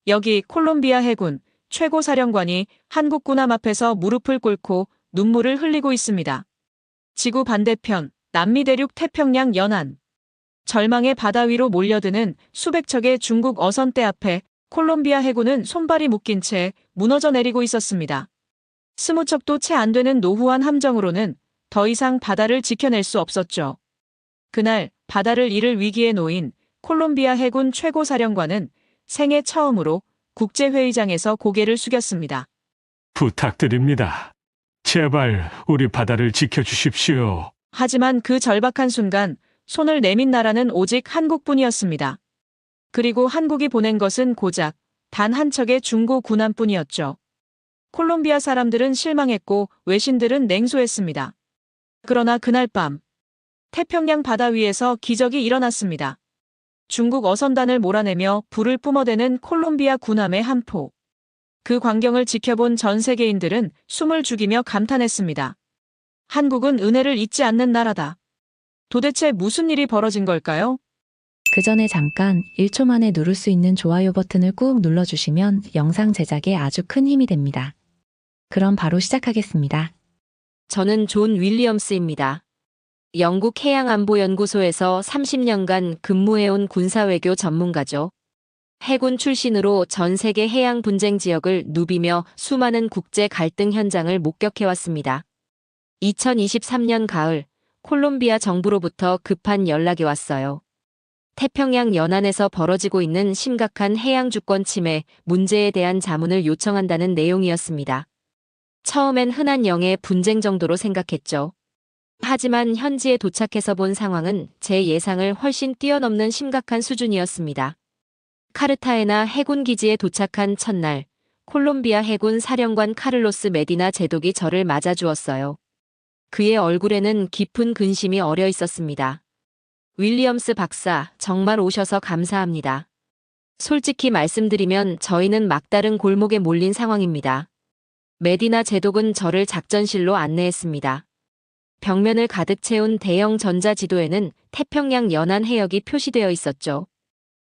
여기 콜롬비아 해군 최고 사령관이 한국 군함 앞에서 무릎을 꿇고 눈물을 흘리고 있습니다. 지구 반대편 남미 대륙 태평양 연안. 절망의 바다 위로 몰려드는 수백 척의 중국 어선대 앞에 콜롬비아 해군은 손발이 묶인 채 무너져 내리고 있었습니다. 20척도 채 안 되는 노후한 함정으로는 더 이상 바다를 지켜낼 수 없었죠. 그날 바다를 잃을 위기에 놓인 콜롬비아 해군 최고 사령관은 생애 처음으로 국제회의장에서 고개를 숙였습니다. 부탁드립니다. 제발 우리 바다를 지켜주십시오. 하지만 그 절박한 순간 손을 내민 나라는 오직 한국뿐이었습니다. 그리고 한국이 보낸 것은 고작 단 한 척의 중고 군함뿐이었죠. 콜롬비아 사람들은 실망했고 외신들은 냉소했습니다. 그러나 그날 밤 태평양 바다 위에서 기적이 일어났습니다. 중국 어선단을 몰아내며 불을 뿜어대는 콜롬비아 군함의 한 포. 그 광경을 지켜본 전 세계인들은 숨을 죽이며 감탄했습니다. 한국은 은혜를 잊지 않는 나라다. 도대체 무슨 일이 벌어진 걸까요? 그 전에 잠깐 1초 만에 누를 수 있는 좋아요 버튼을 꾹 눌러주시면 영상 제작에 아주 큰 힘이 됩니다. 그럼 바로 시작하겠습니다. 저는 존 윌리엄스입니다. 영국 해양안보연구소에서 30년간 근무해온 군사외교 전문가죠. 해군 출신으로 전 세계 해양 분쟁 지역을 누비며 수많은 국제 갈등 현장을 목격해왔습니다. 2023년 가을, 콜롬비아 정부로부터 급한 연락이 왔어요. 태평양 연안에서 벌어지고 있는 심각한 해양 주권 침해 문제에 대한 자문을 요청한다는 내용이었습니다. 처음엔 흔한 영의 분쟁 정도로 생각했죠. 하지만 현지에 도착해서 본 상황은 제 예상을 훨씬 뛰어넘는 심각한 수준이었습니다. 카르타헤나 해군 기지에 도착한 첫날, 콜롬비아 해군 사령관 카를로스 메디나 제독이 저를 맞아주었어요. 그의 얼굴에는 깊은 근심이 어려 있었습니다. 윌리엄스 박사, 정말 오셔서 감사합니다. 솔직히 말씀드리면 저희는 막다른 골목에 몰린 상황입니다. 메디나 제독은 저를 작전실로 안내했습니다. 벽면을 가득 채운 대형 전자지도에는 태평양 연안 해역이 표시되어 있었죠.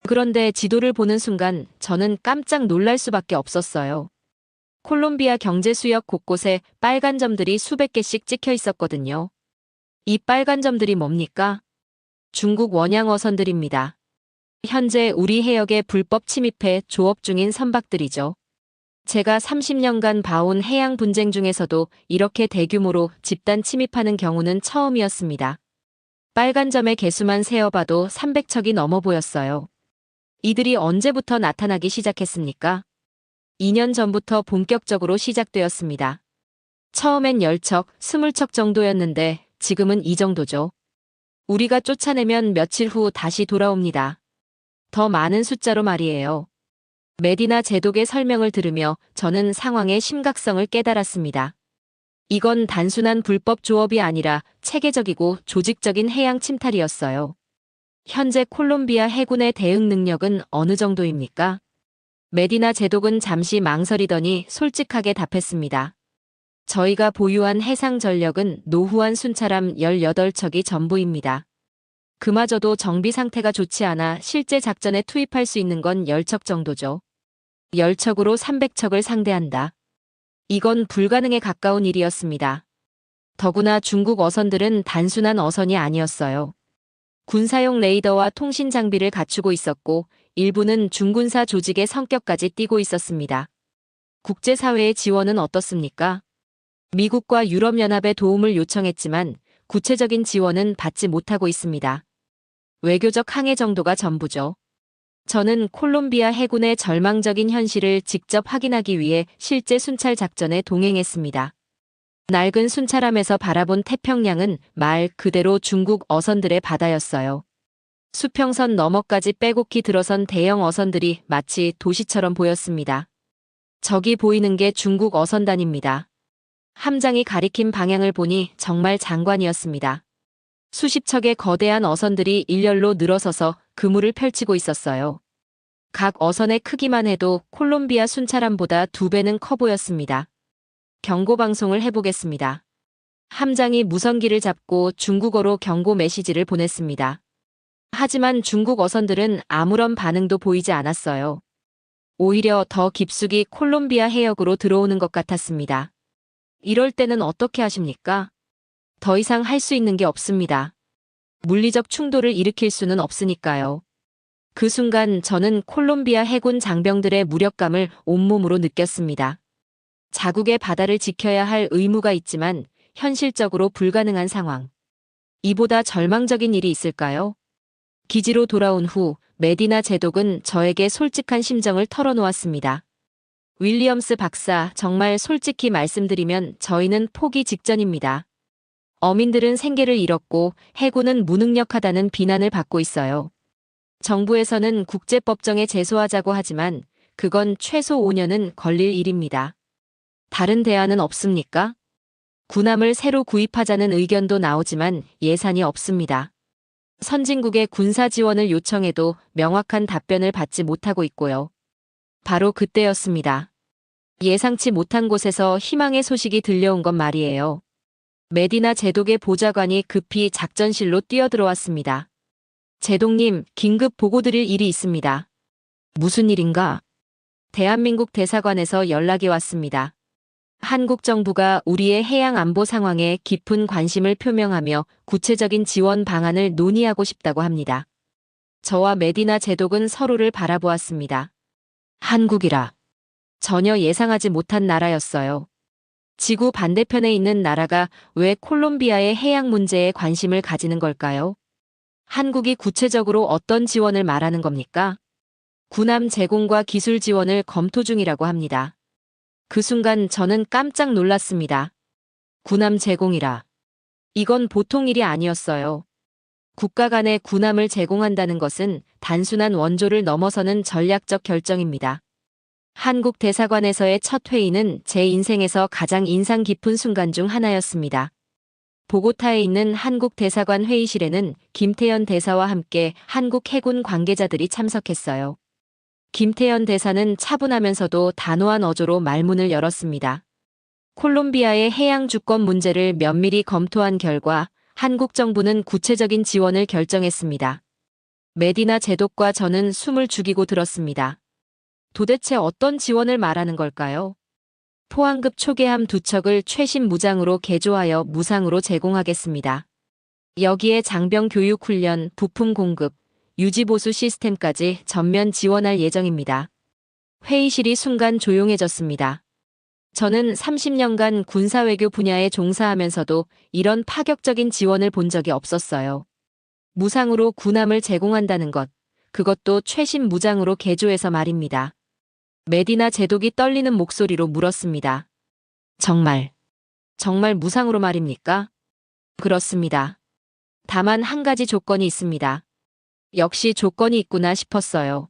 그런데 지도를 보는 순간 저는 깜짝 놀랄 수밖에 없었어요. 콜롬비아 경제수역 곳곳에 빨간 점들이 수백 개씩 찍혀 있었거든요. 이 빨간 점들이 뭡니까? 중국 원양 어선들입니다. 현재 우리 해역에 불법 침입해 조업 중인 선박들이죠. 제가 30년간 봐온 해양 분쟁 중에서도 이렇게 대규모로 집단 침입하는 경우는 처음이었습니다. 빨간 점의 개수만 세어봐도 300척이 넘어 보였어요. 이들이 언제부터 나타나기 시작했습니까? 2년 전부터 본격적으로 시작되었습니다. 처음엔 10척, 20척 정도였는데 지금은 이 정도죠. 우리가 쫓아내면 며칠 후 다시 돌아옵니다. 더 많은 숫자로 말이에요. 메디나 제독의 설명을 들으며 저는 상황의 심각성을 깨달았습니다. 이건 단순한 불법 조업이 아니라 체계적이고 조직적인 해양 침탈이었어요. 현재 콜롬비아 해군의 대응 능력은 어느 정도입니까? 메디나 제독은 잠시 망설이더니 솔직하게 답했습니다. 저희가 보유한 해상 전력은 노후한 순찰함 18척이 전부입니다. 그마저도 정비 상태가 좋지 않아 실제 작전에 투입할 수 있는 건 10척 정도죠. 10척으로 300척을 상대한다. 이건 불가능에 가까운 일이었습니다. 더구나 중국 어선들은 단순한 어선이 아니었어요. 군사용 레이더와 통신 장비를 갖추고 있었고 일부는 중군사 조직의 성격까지 띠고 있었습니다. 국제사회의 지원은 어떻습니까? 미국과 유럽연합의 도움을 요청했지만 구체적인 지원은 받지 못하고 있습니다. 외교적 항해 정도가 전부죠. 저는 콜롬비아 해군의 절망적인 현실을 직접 확인하기 위해 실제 순찰 작전에 동행했습니다. 낡은 순찰함에서 바라본 태평양은 말 그대로 중국 어선들의 바다였어요. 수평선 너머까지 빼곡히 들어선 대형 어선들이 마치 도시처럼 보였습니다. 저기 보이는 게 중국 어선단입니다. 함장이 가리킨 방향을 보니 정말 장관이었습니다. 수십 척의 거대한 어선들이 일렬로 늘어서서 그물을 펼치고 있었어요. 각 어선의 크기만 해도 콜롬비아 순찰함보다 2배는 커 보였습니다. 경고 방송을 해보겠습니다. 함장이 무선기를 잡고 중국어로 경고 메시지를 보냈습니다. 하지만 중국 어선들은 아무런 반응도 보이지 않았어요. 오히려 더 깊숙이 콜롬비아 해역으로 들어오는 것 같았습니다. 이럴 때는 어떻게 하십니까? 더 이상 할 수 있는 게 없습니다. 물리적 충돌을 일으킬 수는 없으니까요. 그 순간 저는 콜롬비아 해군 장병들의 무력감을 온몸으로 느꼈습니다. 자국의 바다를 지켜야 할 의무가 있지만 현실적으로 불가능한 상황. 이보다 절망적인 일이 있을까요? 기지로 돌아온 후 메디나 제독은 저에게 솔직한 심정을 털어놓았습니다. 윌리엄스 박사, 정말 솔직히 말씀드리면 저희는 포기 직전입니다. 어민들은 생계를 잃었고 해군은 무능력하다는 비난을 받고 있어요. 정부에서는 국제법정에 제소하자고 하지만 그건 최소 5년은 걸릴 일입니다. 다른 대안은 없습니까? 군함을 새로 구입하자는 의견도 나오지만 예산이 없습니다. 선진국의 군사 지원을 요청해도 명확한 답변을 받지 못하고 있고요. 바로 그때였습니다. 예상치 못한 곳에서 희망의 소식이 들려온 건 말이에요. 메디나 제독의 보좌관이 급히 작전실로 뛰어들어왔습니다. 제독님, 긴급 보고드릴 일이 있습니다. 무슨 일인가? 대한민국 대사관에서 연락이 왔습니다. 한국 정부가 우리의 해양 안보 상황에 깊은 관심을 표명하며 구체적인 지원 방안을 논의하고 싶다고 합니다. 저와 메디나 제독은 서로를 바라보았습니다. 한국이라. 전혀 예상하지 못한 나라였어요. 지구 반대편에 있는 나라가 왜 콜롬비아의 해양 문제에 관심을 가지는 걸까요? 한국이 구체적으로 어떤 지원을 말하는 겁니까? 군함 제공과 기술 지원을 검토 중이라고 합니다. 그 순간 저는 깜짝 놀랐습니다. 군함 제공이라. 이건 보통 일이 아니었어요. 국가 간에 군함을 제공한다는 것은 단순한 원조를 넘어서는 전략적 결정입니다. 한국 대사관에서의 첫 회의는 제 인생에서 가장 인상 깊은 순간 중 하나였습니다. 보고타에 있는 한국 대사관 회의실에는 김태현 대사와 함께 한국 해군 관계자들이 참석했어요. 김태현 대사는 차분하면서도 단호한 어조로 말문을 열었습니다. 콜롬비아의 해양 주권 문제를 면밀히 검토한 결과 한국 정부는 구체적인 지원을 결정했습니다. 메디나 제독과 저는 숨을 죽이고 들었습니다. 도대체 어떤 지원을 말하는 걸까요? 포항급 초계함 2척을 최신 무장으로 개조하여 무상으로 제공하겠습니다. 여기에 장병 교육 훈련, 부품 공급, 유지보수 시스템까지 전면 지원할 예정입니다. 회의실이 순간 조용해졌습니다. 저는 30년간 군사외교 분야에 종사하면서도 이런 파격적인 지원을 본 적이 없었어요. 무상으로 군함을 제공한다는 것, 그것도 최신 무장으로 개조해서 말입니다. 메디나 제독이 떨리는 목소리로 물었습니다. 정말 무상으로 말입니까? 그렇습니다. 다만 한 가지 조건이 있습니다. 역시 조건이 있구나 싶었어요.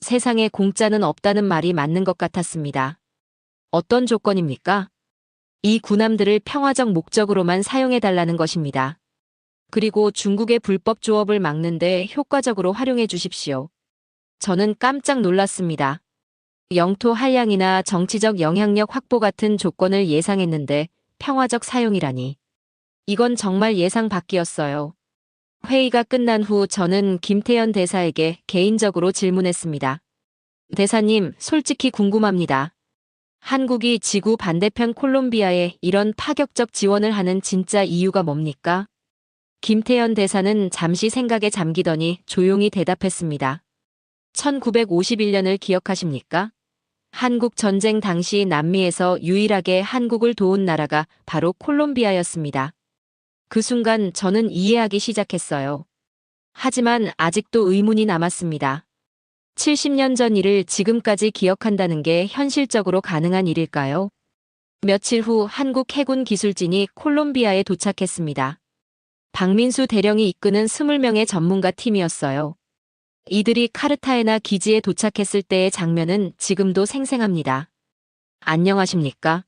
세상에 공짜는 없다는 말이 맞는 것 같았습니다. 어떤 조건입니까? 이 군함들을 평화적 목적으로만 사용해달라는 것입니다. 그리고 중국의 불법 조업을 막는데 효과적으로 활용해 주십시오. 저는 깜짝 놀랐습니다. 영토 한량이나 정치적 영향력 확보 같은 조건을 예상했는데 평화적 사용이라니. 이건 정말 예상 밖이었어요. 회의가 끝난 후 저는 김태현 대사에게 개인적으로 질문했습니다. 대사님, 솔직히 궁금합니다. 한국이 지구 반대편 콜롬비아에 이런 파격적 지원을 하는 진짜 이유가 뭡니까? 김태현 대사는 잠시 생각에 잠기더니 조용히 대답했습니다. 1951년을 기억하십니까? 한국 전쟁 당시 남미에서 유일하게 한국을 도운 나라가 바로 콜롬비아였습니다. 그 순간 저는 이해하기 시작했어요. 하지만 아직도 의문이 남았습니다. 70년 전 일을 지금까지 기억한다는 게 현실적으로 가능한 일일까요? 며칠 후 한국 해군 기술진이 콜롬비아에 도착했습니다. 박민수 대령이 이끄는 20명의 전문가 팀이었어요. 이들이 카르타헤나 기지에 도착했을 때의 장면은 지금도 생생합니다. 안녕하십니까?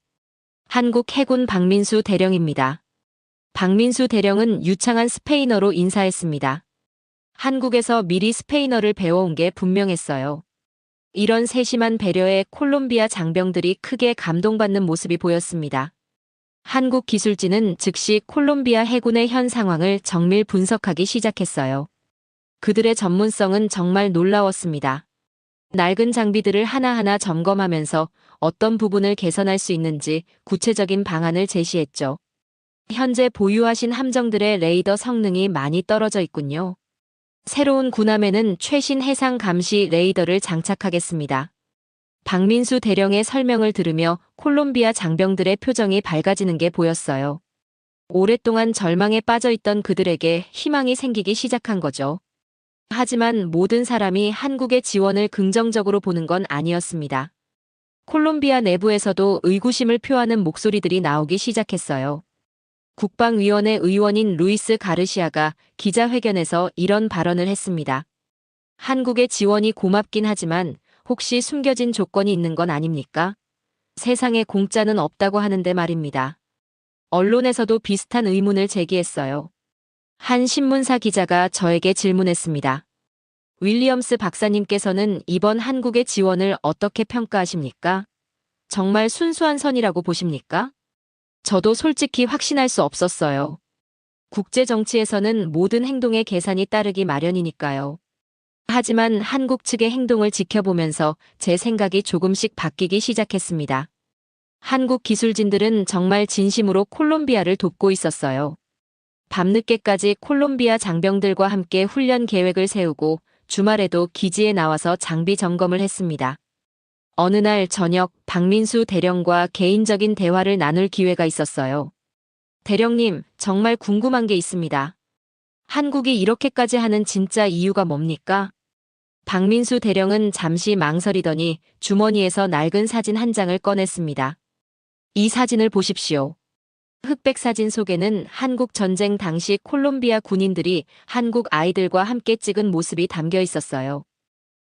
한국 해군 박민수 대령입니다. 박민수 대령은 유창한 스페인어로 인사했습니다. 한국에서 미리 스페인어를 배워온 게 분명했어요. 이런 세심한 배려에 콜롬비아 장병들이 크게 감동받는 모습이 보였습니다. 한국 기술진은 즉시 콜롬비아 해군의 현 상황을 정밀 분석하기 시작했어요. 그들의 전문성은 정말 놀라웠습니다. 낡은 장비들을 하나하나 점검하면서 어떤 부분을 개선할 수 있는지 구체적인 방안을 제시했죠. 현재 보유하신 함정들의 레이더 성능이 많이 떨어져 있군요. 새로운 군함에는 최신 해상 감시 레이더를 장착하겠습니다. 박민수 대령의 설명을 들으며 콜롬비아 장병들의 표정이 밝아지는 게 보였어요. 오랫동안 절망에 빠져있던 그들에게 희망이 생기기 시작한 거죠. 하지만 모든 사람이 한국의 지원을 긍정적으로 보는 건 아니었습니다. 콜롬비아 내부에서도 의구심을 표하는 목소리들이 나오기 시작했어요. 국방위원회 의원인 루이스 가르시아가 기자회견에서 이런 발언을 했습니다. 한국의 지원이 고맙긴 하지만 혹시 숨겨진 조건이 있는 건 아닙니까? 세상에 공짜는 없다고 하는데 말입니다. 언론에서도 비슷한 의문을 제기했어요. 한 신문사 기자가 저에게 질문했습니다. 윌리엄스 박사님께서는 이번 한국의 지원을 어떻게 평가하십니까? 정말 순수한 선이라고 보십니까? 저도 솔직히 확신할 수 없었어요. 국제 정치에서는 모든 행동에 계산이 따르기 마련이니까요. 하지만 한국 측의 행동을 지켜보면서 제 생각이 조금씩 바뀌기 시작했습니다. 한국 기술진들은 정말 진심으로 콜롬비아를 돕고 있었어요. 밤늦게까지 콜롬비아 장병들과 함께 훈련 계획을 세우고 주말에도 기지에 나와서 장비 점검을 했습니다. 어느 날 저녁 박민수 대령과 개인적인 대화를 나눌 기회가 있었어요. 대령님, 정말 궁금한 게 있습니다. 한국이 이렇게까지 하는 진짜 이유가 뭡니까? 박민수 대령은 잠시 망설이더니 주머니에서 낡은 사진 한 장을 꺼냈습니다. 이 사진을 보십시오. 흑백 사진 속에는 한국 전쟁 당시 콜롬비아 군인들이 한국 아이들과 함께 찍은 모습이 담겨 있었어요.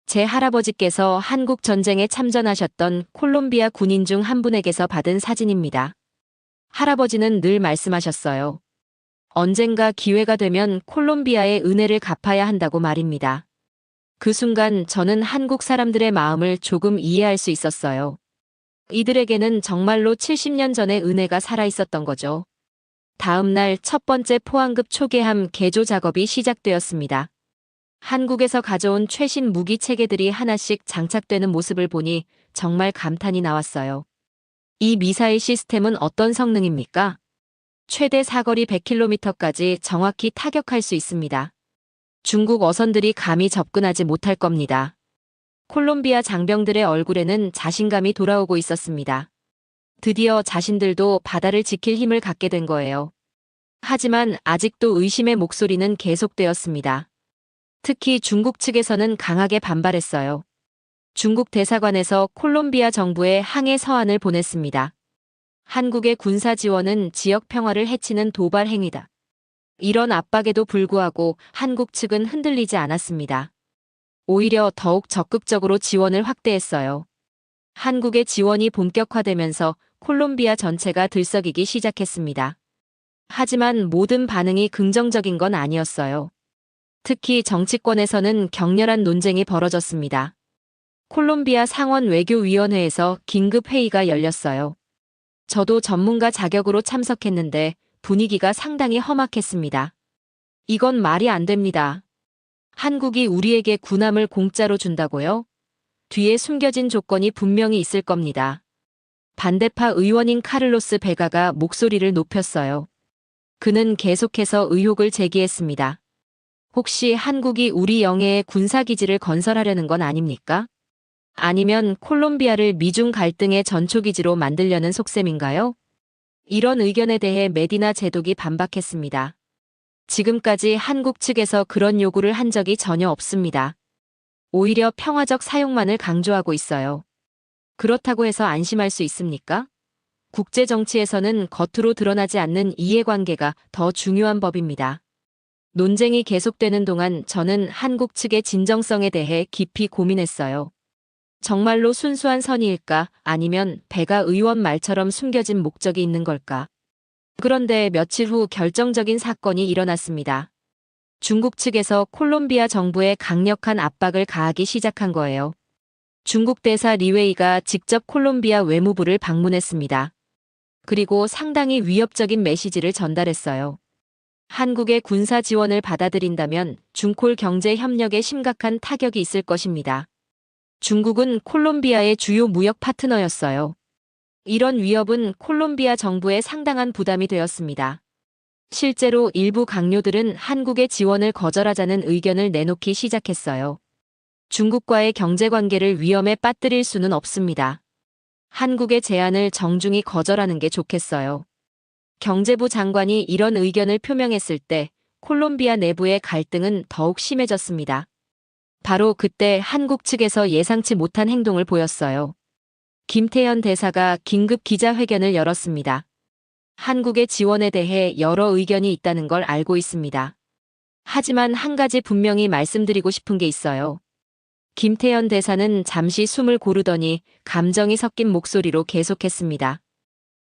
제 할아버지께서 한국 전쟁에 참전하셨던 콜롬비아 군인 중 한 분에게서 받은 사진입니다. 할아버지는 늘 말씀하셨어요. 언젠가 기회가 되면 콜롬비아의 은혜를 갚아야 한다고 말입니다. 그 순간 저는 한국 사람들의 마음을 조금 이해할 수 있었어요. 이들에게는 정말로 70년 전의 은혜가 살아있었던 거죠. 다음 날 첫 번째 포항급 초계함 개조 작업이 시작되었습니다. 한국에서 가져온 최신 무기 체계들이 하나씩 장착되는 모습을 보니 정말 감탄이 나왔어요. 이 미사일 시스템은 어떤 성능입니까? 최대 사거리 100km까지 정확히 타격할 수 있습니다. 중국 어선들이 감히 접근하지 못할 겁니다. 콜롬비아 장병들의 얼굴에는 자신감이 돌아오고 있었습니다. 드디어 자신들도 바다를 지킬 힘을 갖게 된 거예요. 하지만 아직도 의심의 목소리는 계속되었습니다. 특히 중국 측에서는 강하게 반발했어요. 중국 대사관에서 콜롬비아 정부에 항해 서한을 보냈습니다. 한국의 군사 지원은 지역 평화를 해치는 도발 행위다. 이런 압박에도 불구하고 한국 측은 흔들리지 않았습니다. 오히려 더욱 적극적으로 지원을 확대했어요. 한국의 지원이 본격화되면서 콜롬비아 전체가 들썩이기 시작했습니다. 하지만 모든 반응이 긍정적인 건 아니었어요. 특히 정치권에서는 격렬한 논쟁이 벌어졌습니다. 콜롬비아 상원 외교위원회에서 긴급 회의가 열렸어요. 저도 전문가 자격으로 참석했는데 분위기가 상당히 험악했습니다. 이건 말이 안 됩니다. 한국이 우리에게 군함을 공짜로 준다고요? 뒤에 숨겨진 조건이 분명히 있을 겁니다. 반대파 의원인 카를로스 베가가 목소리를 높였어요. 그는 계속해서 의혹을 제기했습니다. 혹시 한국이 우리 영해에 군사기지를 건설하려는 건 아닙니까? 아니면 콜롬비아를 미중 갈등의 전초기지로 만들려는 속셈인가요? 이런 의견에 대해 메디나 제독이 반박했습니다. 지금까지 한국 측에서 그런 요구를 한 적이 전혀 없습니다. 오히려 평화적 사용만을 강조하고 있어요. 그렇다고 해서 안심할 수 있습니까? 국제 정치에서는 겉으로 드러나지 않는 이해관계가 더 중요한 법입니다. 논쟁이 계속되는 동안 저는 한국 측의 진정성에 대해 깊이 고민했어요. 정말로 순수한 선의일까? 아니면 베가 의원 말처럼 숨겨진 목적이 있는 걸까? 그런데 며칠 후 결정적인 사건이 일어났습니다. 중국 측에서 콜롬비아 정부에 강력한 압박을 가하기 시작한 거예요. 중국 대사 리웨이가 직접 콜롬비아 외무부를 방문했습니다. 그리고 상당히 위협적인 메시지를 전달했어요. 한국의 군사 지원을 받아들인다면 중콜 경제 협력에 심각한 타격이 있을 것입니다. 중국은 콜롬비아의 주요 무역 파트너였어요. 이런 위협은 콜롬비아 정부에 상당한 부담이 되었습니다. 실제로 일부 강요들은 한국의 지원을 거절하자는 의견을 내놓기 시작했어요. 중국과의 경제관계를 위험에 빠뜨릴 수는 없습니다. 한국의 제안을 정중히 거절하는 게 좋겠어요. 경제부 장관이 이런 의견을 표명했을 때 콜롬비아 내부의 갈등은 더욱 심해졌습니다. 바로 그때 한국 측에서 예상치 못한 행동을 보였어요. 김태현 대사가 긴급 기자회견을 열었습니다. 한국의 지원에 대해 여러 의견이 있다는 걸 알고 있습니다. 하지만 한 가지 분명히 말씀드리고 싶은 게 있어요. 김태현 대사는 잠시 숨을 고르더니 감정이 섞인 목소리로 계속했습니다.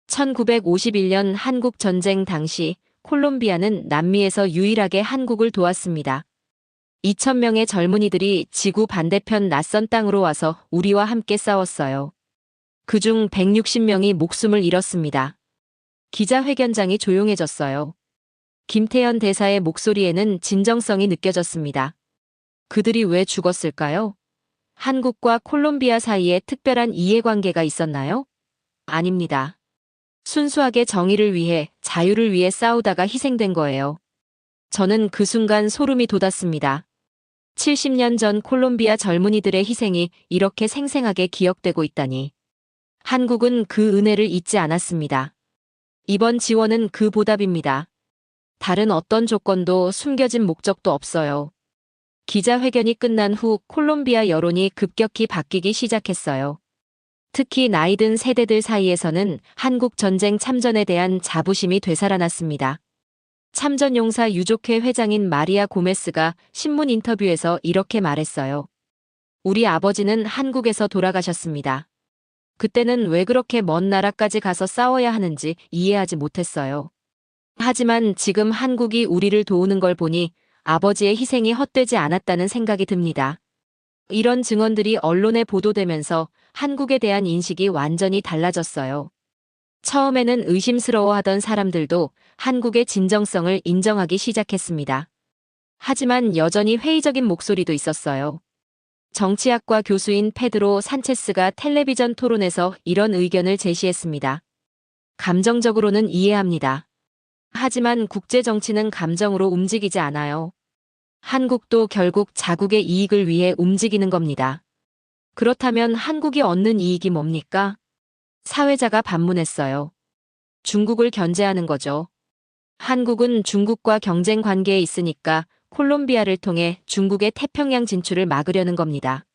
1951년 한국 전쟁 당시 콜롬비아는 남미에서 유일하게 한국을 도왔습니다. 2,000명의 젊은이들이 지구 반대편 낯선 땅으로 와서 우리와 함께 싸웠어요. 그중 160명이 목숨을 잃었습니다. 기자회견장이 조용해졌어요. 김태현 대사의 목소리에는 진정성이 느껴졌습니다. 그들이 왜 죽었을까요? 한국과 콜롬비아 사이에 특별한 이해관계가 있었나요? 아닙니다. 순수하게 정의를 위해, 자유를 위해 싸우다가 희생된 거예요. 저는 그 순간 소름이 돋았습니다. 70년 전 콜롬비아 젊은이들의 희생이 이렇게 생생하게 기억되고 있다니. 한국은 그 은혜를 잊지 않았습니다. 이번 지원은 그 보답입니다. 다른 어떤 조건도 숨겨진 목적도 없어요. 기자회견이 끝난 후 콜롬비아 여론이 급격히 바뀌기 시작했어요. 특히 나이든 세대들 사이에서는 한국 전쟁 참전에 대한 자부심이 되살아났습니다. 참전용사 유족회 회장인 마리아 고메스가 신문 인터뷰에서 이렇게 말했어요. 우리 아버지는 한국에서 돌아가셨습니다. 그때는 왜 그렇게 먼 나라까지 가서 싸워야 하는지 이해하지 못했어요. 하지만 지금 한국이 우리를 도우는 걸 보니 아버지의 희생이 헛되지 않았다는 생각이 듭니다. 이런 증언들이 언론에 보도되면서 한국에 대한 인식이 완전히 달라졌어요. 처음에는 의심스러워하던 사람들도 한국의 진정성을 인정하기 시작했습니다. 하지만 여전히 회의적인 목소리도 있었어요. 정치학과 교수인 페드로 산체스가 텔레비전 토론에서 이런 의견을 제시했습니다. 감정적으로는 이해합니다. 하지만 국제 정치는 감정으로 움직이지 않아요. 한국도 결국 자국의 이익을 위해 움직이는 겁니다. 그렇다면 한국이 얻는 이익이 뭡니까? 사회자가 반문했어요. 중국을 견제하는 거죠. 한국은 중국과 경쟁 관계에 있으니까 콜롬비아를 통해 중국의 태평양 진출을 막으려는 겁니다.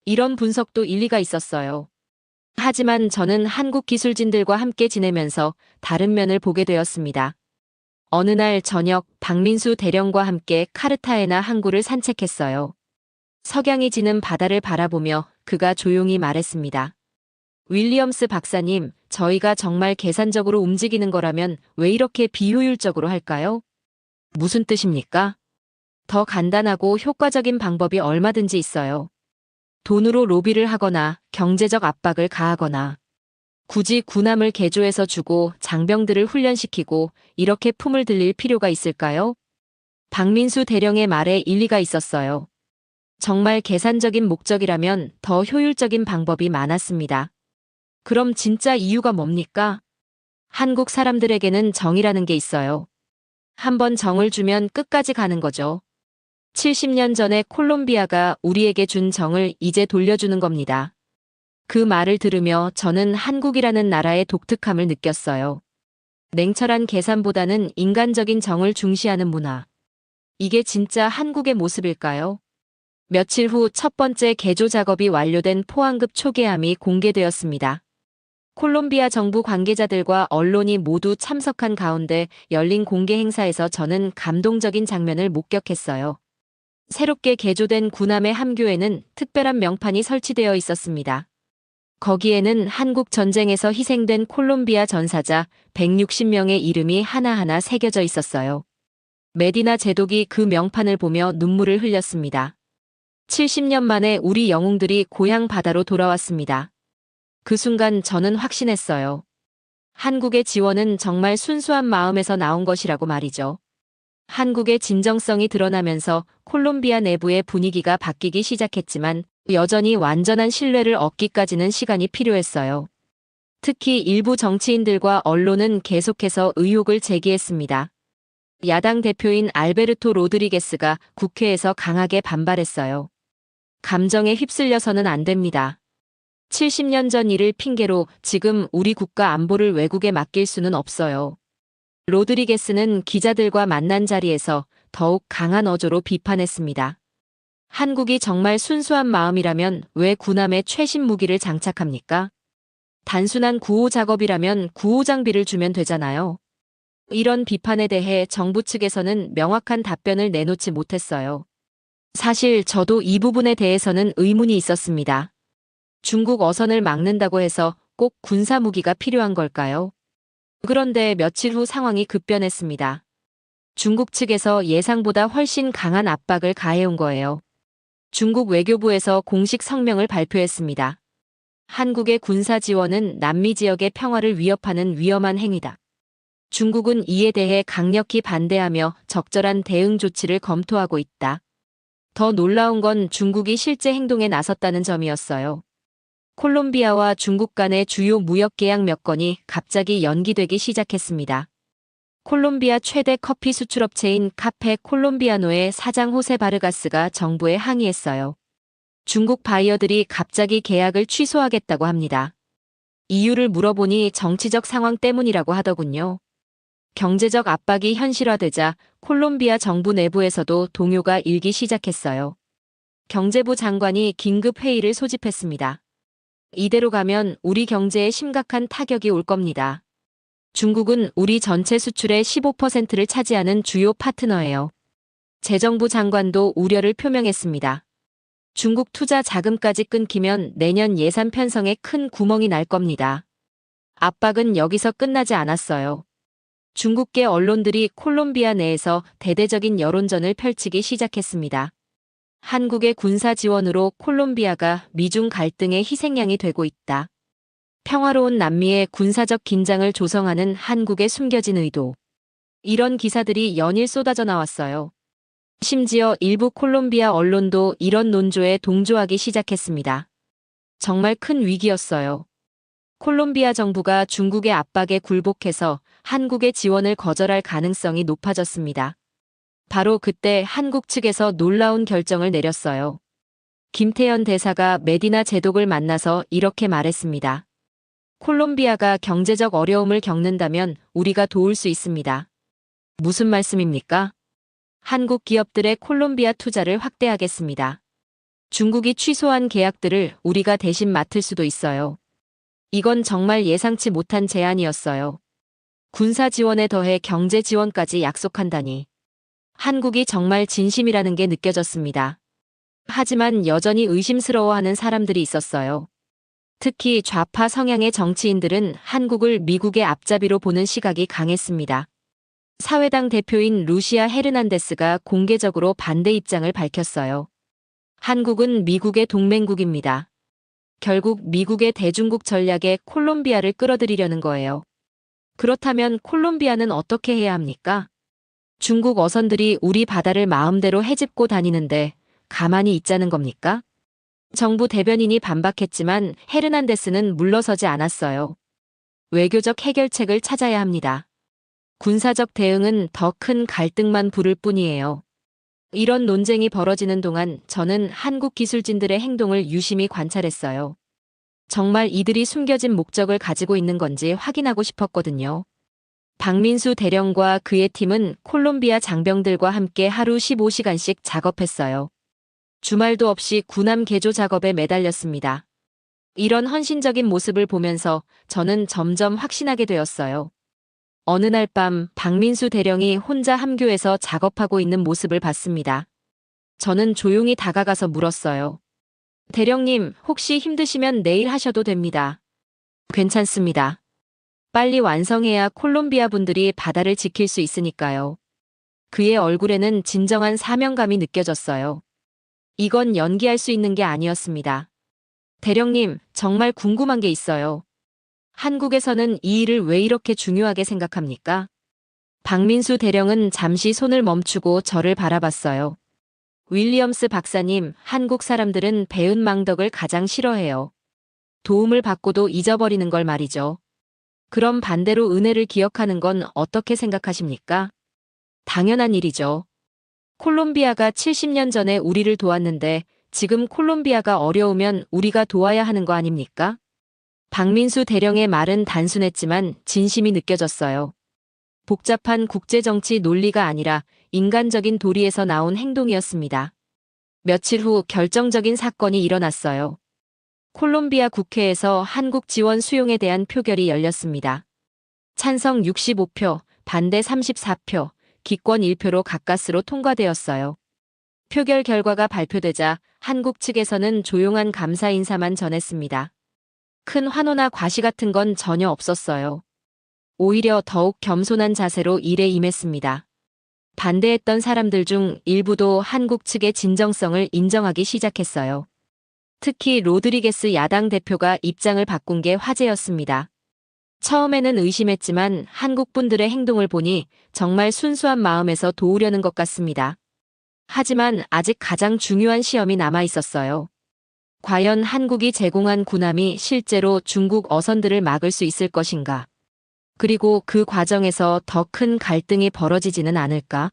이런 분석도 일리가 있었어요. 하지만 저는 한국 기술진들과 함께 지내면서 다른 면을 보게 되었습니다. 어느 날 저녁 박민수 대령과 함께 카르타헤나 항구를 산책했어요. 석양이 지는 바다를 바라보며 그가 조용히 말했습니다. 윌리엄스 박사님, 저희가 정말 계산적으로 움직이는 거라면 왜 이렇게 비효율적으로 할까요? 무슨 뜻입니까? 더 간단하고 효과적인 방법이 얼마든지 있어요. 돈으로 로비를 하거나 경제적 압박을 가하거나 굳이 군함을 개조해서 주고 장병들을 훈련시키고 이렇게 품을 들릴 필요가 있을까요? 박민수 대령의 말에 일리가 있었어요. 정말 계산적인 목적이라면 더 효율적인 방법이 많았습니다. 그럼 진짜 이유가 뭡니까? 한국 사람들에게는 정이라는 게 있어요. 한번 정을 주면 끝까지 가는 거죠. 70년 전에 콜롬비아가 우리에게 준 정을 이제 돌려주는 겁니다. 그 말을 들으며 저는 한국이라는 나라의 독특함을 느꼈어요. 냉철한 계산보다는 인간적인 정을 중시하는 문화. 이게 진짜 한국의 모습일까요? 며칠 후 첫 번째 개조 작업이 완료된 포항급 초계함이 공개되었습니다. 콜롬비아 정부 관계자들과 언론이 모두 참석한 가운데 열린 공개 행사에서 저는 감동적인 장면을 목격했어요. 새롭게 개조된 군함의 함교에는 특별한 명판이 설치되어 있었습니다. 거기에는 한국 전쟁에서 희생된 콜롬비아 전사자 160명의 이름이 하나하나 새겨져 있었어요. 메디나 제독이 그 명판을 보며 눈물을 흘렸습니다. 70년 만에 우리 영웅들이 고향 바다로 돌아왔습니다. 그 순간 저는 확신했어요. 한국의 지원은 정말 순수한 마음에서 나온 것이라고 말이죠. 한국의 진정성이 드러나면서 콜롬비아 내부의 분위기가 바뀌기 시작했지만 여전히 완전한 신뢰를 얻기까지는 시간이 필요했어요. 특히 일부 정치인들과 언론은 계속해서 의혹을 제기했습니다. 야당 대표인 알베르토 로드리게스가 국회에서 강하게 반발했어요. 감정에 휩쓸려서는 안 됩니다. 70년 전 일을 핑계로 지금 우리 국가 안보를 외국에 맡길 수는 없어요. 로드리게스는 기자들과 만난 자리에서 더욱 강한 어조로 비판했습니다. 한국이 정말 순수한 마음이라면 왜 군함에 최신 무기를 장착합니까? 단순한 구호 작업이라면 구호 장비를 주면 되잖아요. 이런 비판에 대해 정부 측에서는 명확한 답변을 내놓지 못했어요. 사실 저도 이 부분에 대해서는 의문이 있었습니다. 중국 어선을 막는다고 해서 꼭 군사 무기가 필요한 걸까요? 그런데 며칠 후 상황이 급변했습니다. 중국 측에서 예상보다 훨씬 강한 압박을 가해온 거예요. 중국 외교부에서 공식 성명을 발표했습니다. 한국의 군사 지원은 남미 지역의 평화를 위협하는 위험한 행위다. 중국은 이에 대해 강력히 반대하며 적절한 대응 조치를 검토하고 있다. 더 놀라운 건 중국이 실제 행동에 나섰다는 점이었어요. 콜롬비아와 중국 간의 주요 무역 계약 몇 건이 갑자기 연기되기 시작했습니다. 콜롬비아 최대 커피 수출업체인 카페 콜롬비아노의 사장 호세 바르가스가 정부에 항의했어요. 중국 바이어들이 갑자기 계약을 취소하겠다고 합니다. 이유를 물어보니 정치적 상황 때문이라고 하더군요. 경제적 압박이 현실화되자 콜롬비아 정부 내부에서도 동요가 일기 시작했어요. 경제부 장관이 긴급 회의를 소집했습니다. 이대로 가면 우리 경제에 심각한 타격이 올 겁니다. 중국은 우리 전체 수출의 15%를 차지하는 주요 파트너예요. 재정부 장관도 우려를 표명했습니다. 중국 투자 자금까지 끊기면 내년 예산 편성에 큰 구멍이 날 겁니다. 압박은 여기서 끝나지 않았어요. 중국계 언론들이 콜롬비아 내에서 대대적인 여론전을 펼치기 시작했습니다. 한국의 군사 지원으로 콜롬비아가 미중 갈등의 희생양이 되고 있다. 평화로운 남미의 군사적 긴장을 조성하는 한국의 숨겨진 의도. 이런 기사들이 연일 쏟아져 나왔어요. 심지어 일부 콜롬비아 언론도 이런 논조에 동조하기 시작했습니다. 정말 큰 위기였어요. 콜롬비아 정부가 중국의 압박에 굴복해서 한국의 지원을 거절할 가능성이 높아졌습니다. 바로 그때 한국 측에서 놀라운 결정을 내렸어요. 김태현 대사가 메디나 제독을 만나서 이렇게 말했습니다. 콜롬비아가 경제적 어려움을 겪는다면 우리가 도울 수 있습니다. 무슨 말씀입니까? 한국 기업들의 콜롬비아 투자를 확대하겠습니다. 중국이 취소한 계약들을 우리가 대신 맡을 수도 있어요. 이건 정말 예상치 못한 제안이었어요. 군사 지원에 더해 경제 지원까지 약속한다니. 한국이 정말 진심이라는 게 느껴졌습니다. 하지만 여전히 의심스러워하는 사람들이 있었어요. 특히 좌파 성향의 정치인들은 한국을 미국의 앞잡이로 보는 시각이 강했습니다. 사회당 대표인 루시아 헤르난데스가 공개적으로 반대 입장을 밝혔어요. 한국은 미국의 동맹국입니다. 결국 미국의 대중국 전략에 콜롬비아를 끌어들이려는 거예요. 그렇다면 콜롬비아는 어떻게 해야 합니까? 중국 어선들이 우리 바다를 마음대로 헤집고 다니는데 가만히 있자는 겁니까? 정부 대변인이 반박했지만 헤르난데스는 물러서지 않았어요. 외교적 해결책을 찾아야 합니다. 군사적 대응은 더 큰 갈등만 부를 뿐이에요. 이런 논쟁이 벌어지는 동안 저는 한국 기술진들의 행동을 유심히 관찰했어요. 정말 이들이 숨겨진 목적을 가지고 있는 건지 확인하고 싶었거든요. 박민수 대령과 그의 팀은 콜롬비아 장병들과 함께 하루 15시간씩 작업했어요. 주말도 없이 군함 개조 작업에 매달렸습니다. 이런 헌신적인 모습을 보면서 저는 점점 확신하게 되었어요. 어느 날 밤 박민수 대령이 혼자 함교에서 작업하고 있는 모습을 봤습니다. 저는 조용히 다가가서 물었어요. 대령님, 혹시 힘드시면 내일 하셔도 됩니다. 괜찮습니다. 빨리 완성해야 콜롬비아 분들이 바다를 지킬 수 있으니까요. 그의 얼굴에는 진정한 사명감이 느껴졌어요. 이건 연기할 수 있는 게 아니었습니다. 대령님, 정말 궁금한 게 있어요. 한국에서는 이 일을 왜 이렇게 중요하게 생각합니까? 박민수 대령은 잠시 손을 멈추고 저를 바라봤어요. 윌리엄스 박사님, 한국 사람들은 배은 망덕을 가장 싫어해요. 도움을 받고도 잊어버리는 걸 말이죠. 그럼 반대로 은혜를 기억하는 건 어떻게 생각하십니까? 당연한 일이죠. 콜롬비아가 70년 전에 우리를 도왔는데 지금 콜롬비아가 어려우면 우리가 도와야 하는 거 아닙니까? 박민수 대령의 말은 단순했지만 진심이 느껴졌어요. 복잡한 국제정치 논리가 아니라 인간적인 도리에서 나온 행동이었습니다. 며칠 후 결정적인 사건이 일어났어요. 콜롬비아 국회에서 한국 지원 수용에 대한 표결이 열렸습니다. 찬성 65표, 반대 34표, 기권 1표로 가까스로 통과되었어요. 표결 결과가 발표되자 한국 측에서는 조용한 감사 인사만 전했습니다. 큰 환호나 과시 같은 건 전혀 없었어요. 오히려 더욱 겸손한 자세로 일에 임했습니다. 반대했던 사람들 중 일부도 한국 측의 진정성을 인정하기 시작했어요. 특히 로드리게스 야당 대표가 입장을 바꾼 게 화제였습니다. 처음에는 의심했지만 한국 분들의 행동을 보니 정말 순수한 마음에서 도우려는 것 같습니다. 하지만 아직 가장 중요한 시험이 남아 있었어요. 과연 한국이 제공한 군함이 실제로 중국 어선들을 막을 수 있을 것인가? 그리고 그 과정에서 더 큰 갈등이 벌어지지는 않을까?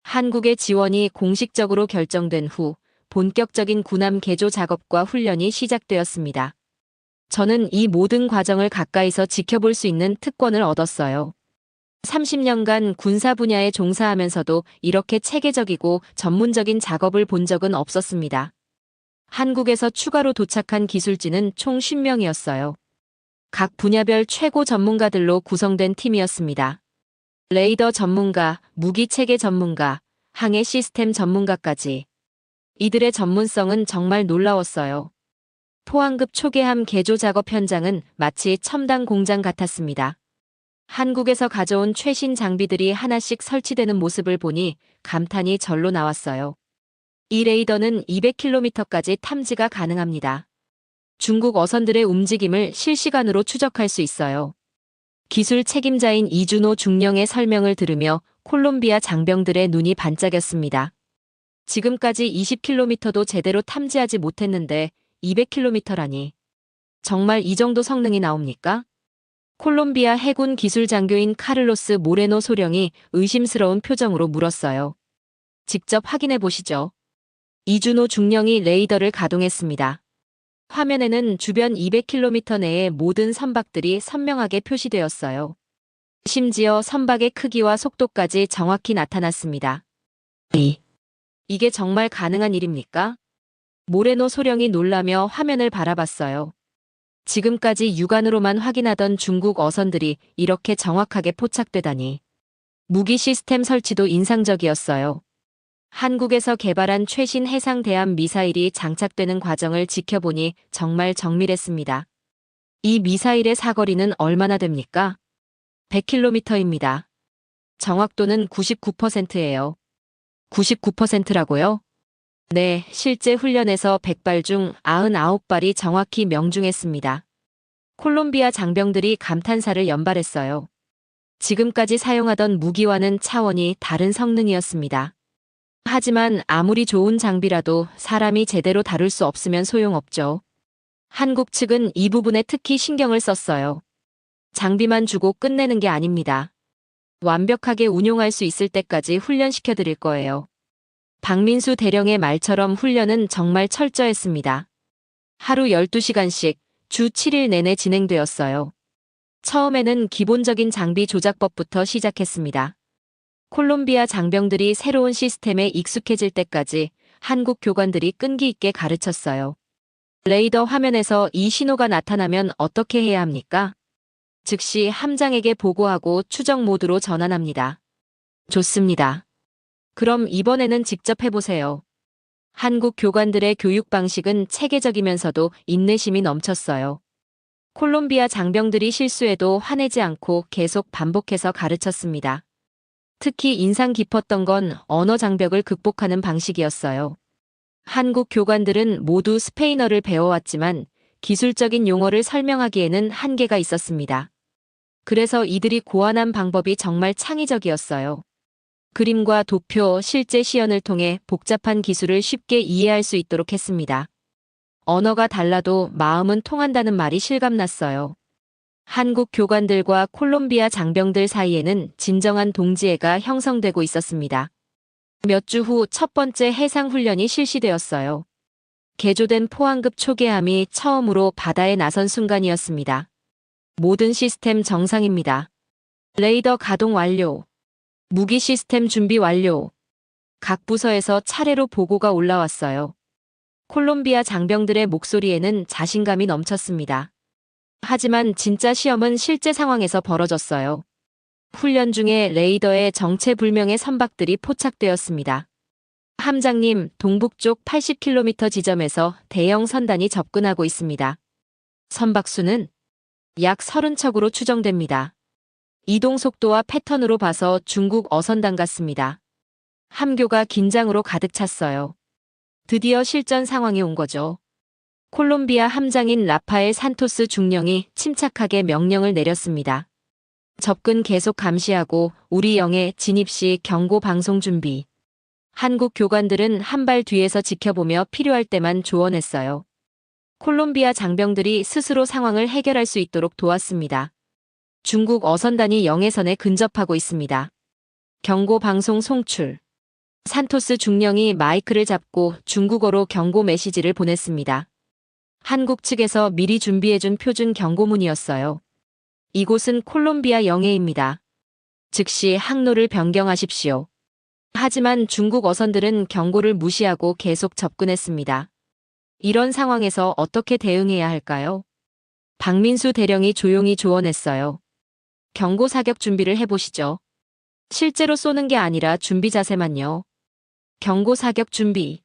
한국의 지원이 공식적으로 결정된 후 본격적인 군함 개조 작업과 훈련이 시작되었습니다. 저는 이 모든 과정을 가까이서 지켜볼 수 있는 특권을 얻었어요. 30년간 군사 분야에 종사하면서도 이렇게 체계적이고 전문적인 작업을 본 적은 없었습니다. 한국에서 추가로 도착한 기술진은 총 10명이었어요. 각 분야별 최고 전문가들로 구성된 팀이었습니다. 레이더 전문가, 무기 체계 전문가, 항해 시스템 전문가까지. 이들의 전문성은 정말 놀라웠어요. 포항급 초계함 개조 작업 현장은 마치 첨단 공장 같았습니다. 한국에서 가져온 최신 장비들이 하나씩 설치되는 모습을 보니 감탄이 절로 나왔어요. 이 레이더는 200km까지 탐지가 가능합니다. 중국 어선들의 움직임을 실시간으로 추적할 수 있어요. 기술 책임자인 이준호 중령의 설명을 들으며 콜롬비아 장병들의 눈이 반짝였습니다. 지금까지 20km도 제대로 탐지하지 못했는데 200km라니. 정말 이 정도 성능이 나옵니까? 콜롬비아 해군 기술 장교인 카를로스 모레노 소령이 의심스러운 표정으로 물었어요. 직접 확인해 보시죠. 이준호 중령이 레이더를 가동했습니다. 화면에는 주변 200km 내의 모든 선박들이 선명하게 표시되었어요. 심지어 선박의 크기와 속도까지 정확히 나타났습니다. 이게 정말 가능한 일입니까? 모레노 소령이 놀라며 화면을 바라봤어요. 지금까지 육안으로만 확인하던 중국 어선들이 이렇게 정확하게 포착되다니. 무기 시스템 설치도 인상적이었어요. 한국에서 개발한 최신 해상 대함 미사일이 장착되는 과정을 지켜보니 정말 정밀했습니다. 이 미사일의 사거리는 얼마나 됩니까? 100km입니다. 정확도는 99%예요. 99%라고요? 네, 실제 훈련에서 100발 중 99발이 정확히 명중했습니다. 콜롬비아 장병들이 감탄사를 연발했어요. 지금까지 사용하던 무기와는 차원이 다른 성능이었습니다. 하지만 아무리 좋은 장비라도 사람이 제대로 다룰 수 없으면 소용없죠. 한국 측은 이 부분에 특히 신경을 썼어요. 장비만 주고 끝내는 게 아닙니다. 완벽하게 운용할 수 있을 때까지 훈련시켜 드릴 거예요. 박민수 대령의 말처럼 훈련은 정말 철저했습니다. 하루 12시간씩 주 7일 내내 진행되었어요. 처음에는 기본적인 장비 조작법부터 시작했습니다. 콜롬비아 장병들이 새로운 시스템에 익숙해질 때까지 한국 교관들이 끈기 있게 가르쳤어요. 레이더 화면에서 이 신호가 나타나면 어떻게 해야 합니까? 즉시 함장에게 보고하고 추적 모드로 전환합니다. 좋습니다. 그럼 이번에는 직접 해보세요. 한국 교관들의 교육 방식은 체계적이면서도 인내심이 넘쳤어요. 콜롬비아 장병들이 실수해도 화내지 않고 계속 반복해서 가르쳤습니다. 특히 인상 깊었던 건 언어 장벽을 극복하는 방식이었어요. 한국 교관들은 모두 스페인어를 배워왔지만 기술적인 용어를 설명하기에는 한계가 있었습니다. 그래서 이들이 고안한 방법이 정말 창의적이었어요. 그림과 도표, 실제 시연을 통해 복잡한 기술을 쉽게 이해할 수 있도록 했습니다. 언어가 달라도 마음은 통한다는 말이 실감났어요. 한국 교관들과 콜롬비아 장병들 사이에는 진정한 동지애가 형성되고 있었습니다. 몇 주 후 첫 번째 해상훈련이 실시되었어요. 개조된 포항급 초계함이 처음으로 바다에 나선 순간이었습니다. 모든 시스템 정상입니다. 레이더 가동 완료. 무기 시스템 준비 완료. 각 부서에서 차례로 보고가 올라왔어요. 콜롬비아 장병들의 목소리에는 자신감이 넘쳤습니다. 하지만 진짜 시험은 실제 상황에서 벌어졌어요. 훈련 중에 레이더에 정체불명의 선박들이 포착되었습니다. 함장님, 동북쪽 80km 지점에서 대형 선단이 접근하고 있습니다. 선박수는 약 30척으로 추정됩니다. 이동 속도와 패턴으로 봐서 중국 어선단 같습니다. 함교가 긴장으로 가득 찼어요. 드디어 실전 상황이 온 거죠. 콜롬비아 함장인 라파엘 산토스 중령이 침착하게 명령을 내렸습니다. 접근 계속 감시하고 우리 영해 진입 시 경고 방송 준비. 한국 교관들은 한 발 뒤에서 지켜보며 필요할 때만 조언했어요. 콜롬비아 장병들이 스스로 상황을 해결할 수 있도록 도왔습니다. 중국 어선단이 영해선에 근접하고 있습니다. 경고 방송 송출. 산토스 중령이 마이크를 잡고 중국어로 경고 메시지를 보냈습니다. 한국 측에서 미리 준비해준 표준 경고문이었어요. 이곳은 콜롬비아 영해입니다. 즉시 항로를 변경하십시오. 하지만 중국 어선들은 경고를 무시하고 계속 접근했습니다. 이런 상황에서 어떻게 대응해야 할까요? 박민수 대령이 조용히 조언했어요. 경고 사격 준비를 해보시죠. 실제로 쏘는 게 아니라 준비 자세만요. 경고 사격 준비.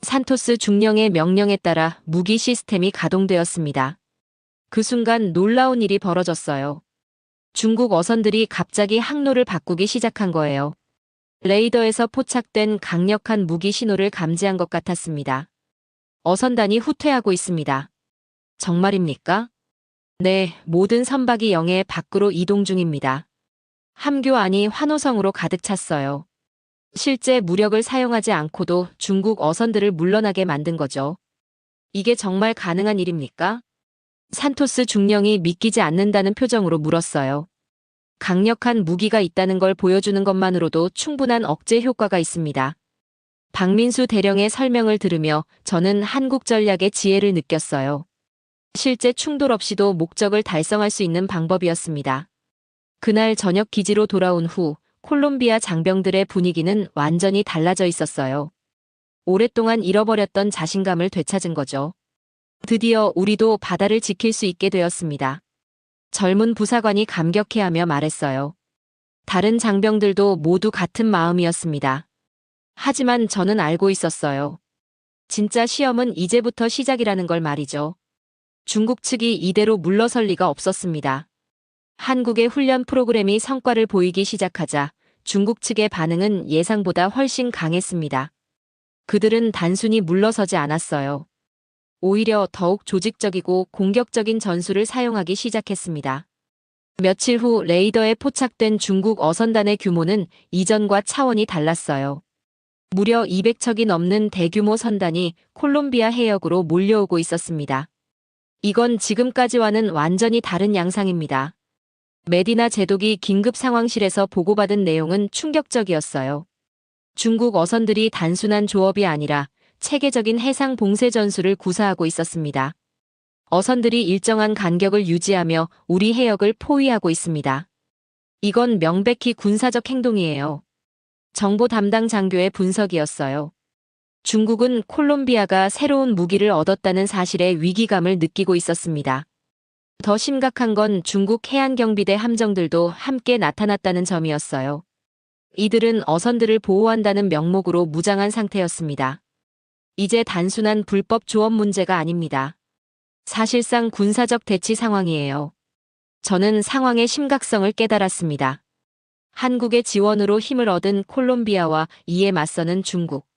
산토스 중령의 명령에 따라 무기 시스템이 가동되었습니다. 그 순간 놀라운 일이 벌어졌어요. 중국 어선들이 갑자기 항로를 바꾸기 시작한 거예요. 레이더에서 포착된 강력한 무기 신호를 감지한 것 같았습니다. 어선단이 후퇴하고 있습니다. 정말입니까? 네, 모든 선박이 영해 밖으로 이동 중입니다. 함교 안이 환호성으로 가득 찼어요. 실제 무력을 사용하지 않고도 중국 어선들을 물러나게 만든 거죠. 이게 정말 가능한 일입니까? 산토스 중령이 믿기지 않는다는 표정으로 물었어요. 강력한 무기가 있다는 걸 보여주는 것만으로도 충분한 억제 효과가 있습니다. 박민수 대령의 설명을 들으며 저는 한국 전략의 지혜를 느꼈어요. 실제 충돌 없이도 목적을 달성할 수 있는 방법이었습니다. 그날 저녁 기지로 돌아온 후 콜롬비아 장병들의 분위기는 완전히 달라져 있었어요. 오랫동안 잃어버렸던 자신감을 되찾은 거죠. 드디어 우리도 바다를 지킬 수 있게 되었습니다. 젊은 부사관이 감격해하며 말했어요. 다른 장병들도 모두 같은 마음이었습니다. 하지만 저는 알고 있었어요. 진짜 시험은 이제부터 시작이라는 걸 말이죠. 중국 측이 이대로 물러설 리가 없었습니다. 한국의 훈련 프로그램이 성과를 보이기 시작하자 중국 측의 반응은 예상보다 훨씬 강했습니다. 그들은 단순히 물러서지 않았어요. 오히려 더욱 조직적이고 공격적인 전술을 사용하기 시작했습니다. 며칠 후 레이더에 포착된 중국 어선단의 규모는 이전과 차원이 달랐어요. 무려 200척이 넘는 대규모 선단이 콜롬비아 해역으로 몰려오고 있었습니다. 이건 지금까지와는 완전히 다른 양상입니다. 메디나 제독이 긴급 상황실에서 보고받은 내용은 충격적이었어요. 중국 어선들이 단순한 조업이 아니라 체계적인 해상 봉쇄 전술을 구사하고 있었습니다. 어선들이 일정한 간격을 유지하며 우리 해역을 포위하고 있습니다. 이건 명백히 군사적 행동이에요. 정보 담당 장교의 분석이었어요. 중국은 콜롬비아가 새로운 무기를 얻었다는 사실에 위기감을 느끼고 있었습니다. 더 심각한 건 중국 해안경비대 함정들도 함께 나타났다는 점이었어요. 이들은 어선들을 보호한다는 명목으로 무장한 상태였습니다. 이제 단순한 불법 조업 문제가 아닙니다. 사실상 군사적 대치 상황이에요. 저는 상황의 심각성을 깨달았습니다. 한국의 지원으로 힘을 얻은 콜롬비아와 이에 맞서는 중국.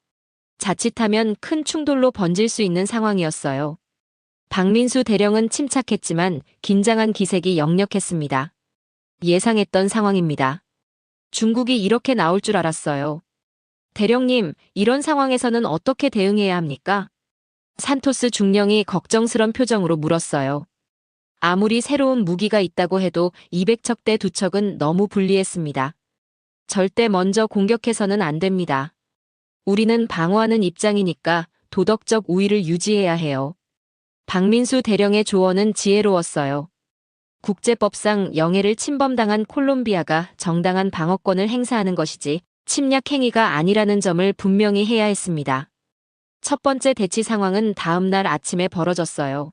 자칫하면 큰 충돌로 번질 수 있는 상황이었어요. 박민수 대령은 침착했지만 긴장한 기색이 역력했습니다. 예상했던 상황입니다. 중국이 이렇게 나올 줄 알았어요. 대령님, 이런 상황에서는 어떻게 대응해야 합니까? 산토스 중령이 걱정스런 표정으로 물었어요. 아무리 새로운 무기가 있다고 해도 200척 대 2척은 너무 불리했습니다. 절대 먼저 공격해서는 안 됩니다. 우리는 방어하는 입장이니까 도덕적 우위를 유지해야 해요. 박민수 대령의 조언은 지혜로웠어요. 국제법상 영해를 침범당한 콜롬비아가 정당한 방어권을 행사하는 것이지 침략 행위가 아니라는 점을 분명히 해야 했습니다. 첫 번째 대치 상황은 다음 날 아침에 벌어졌어요.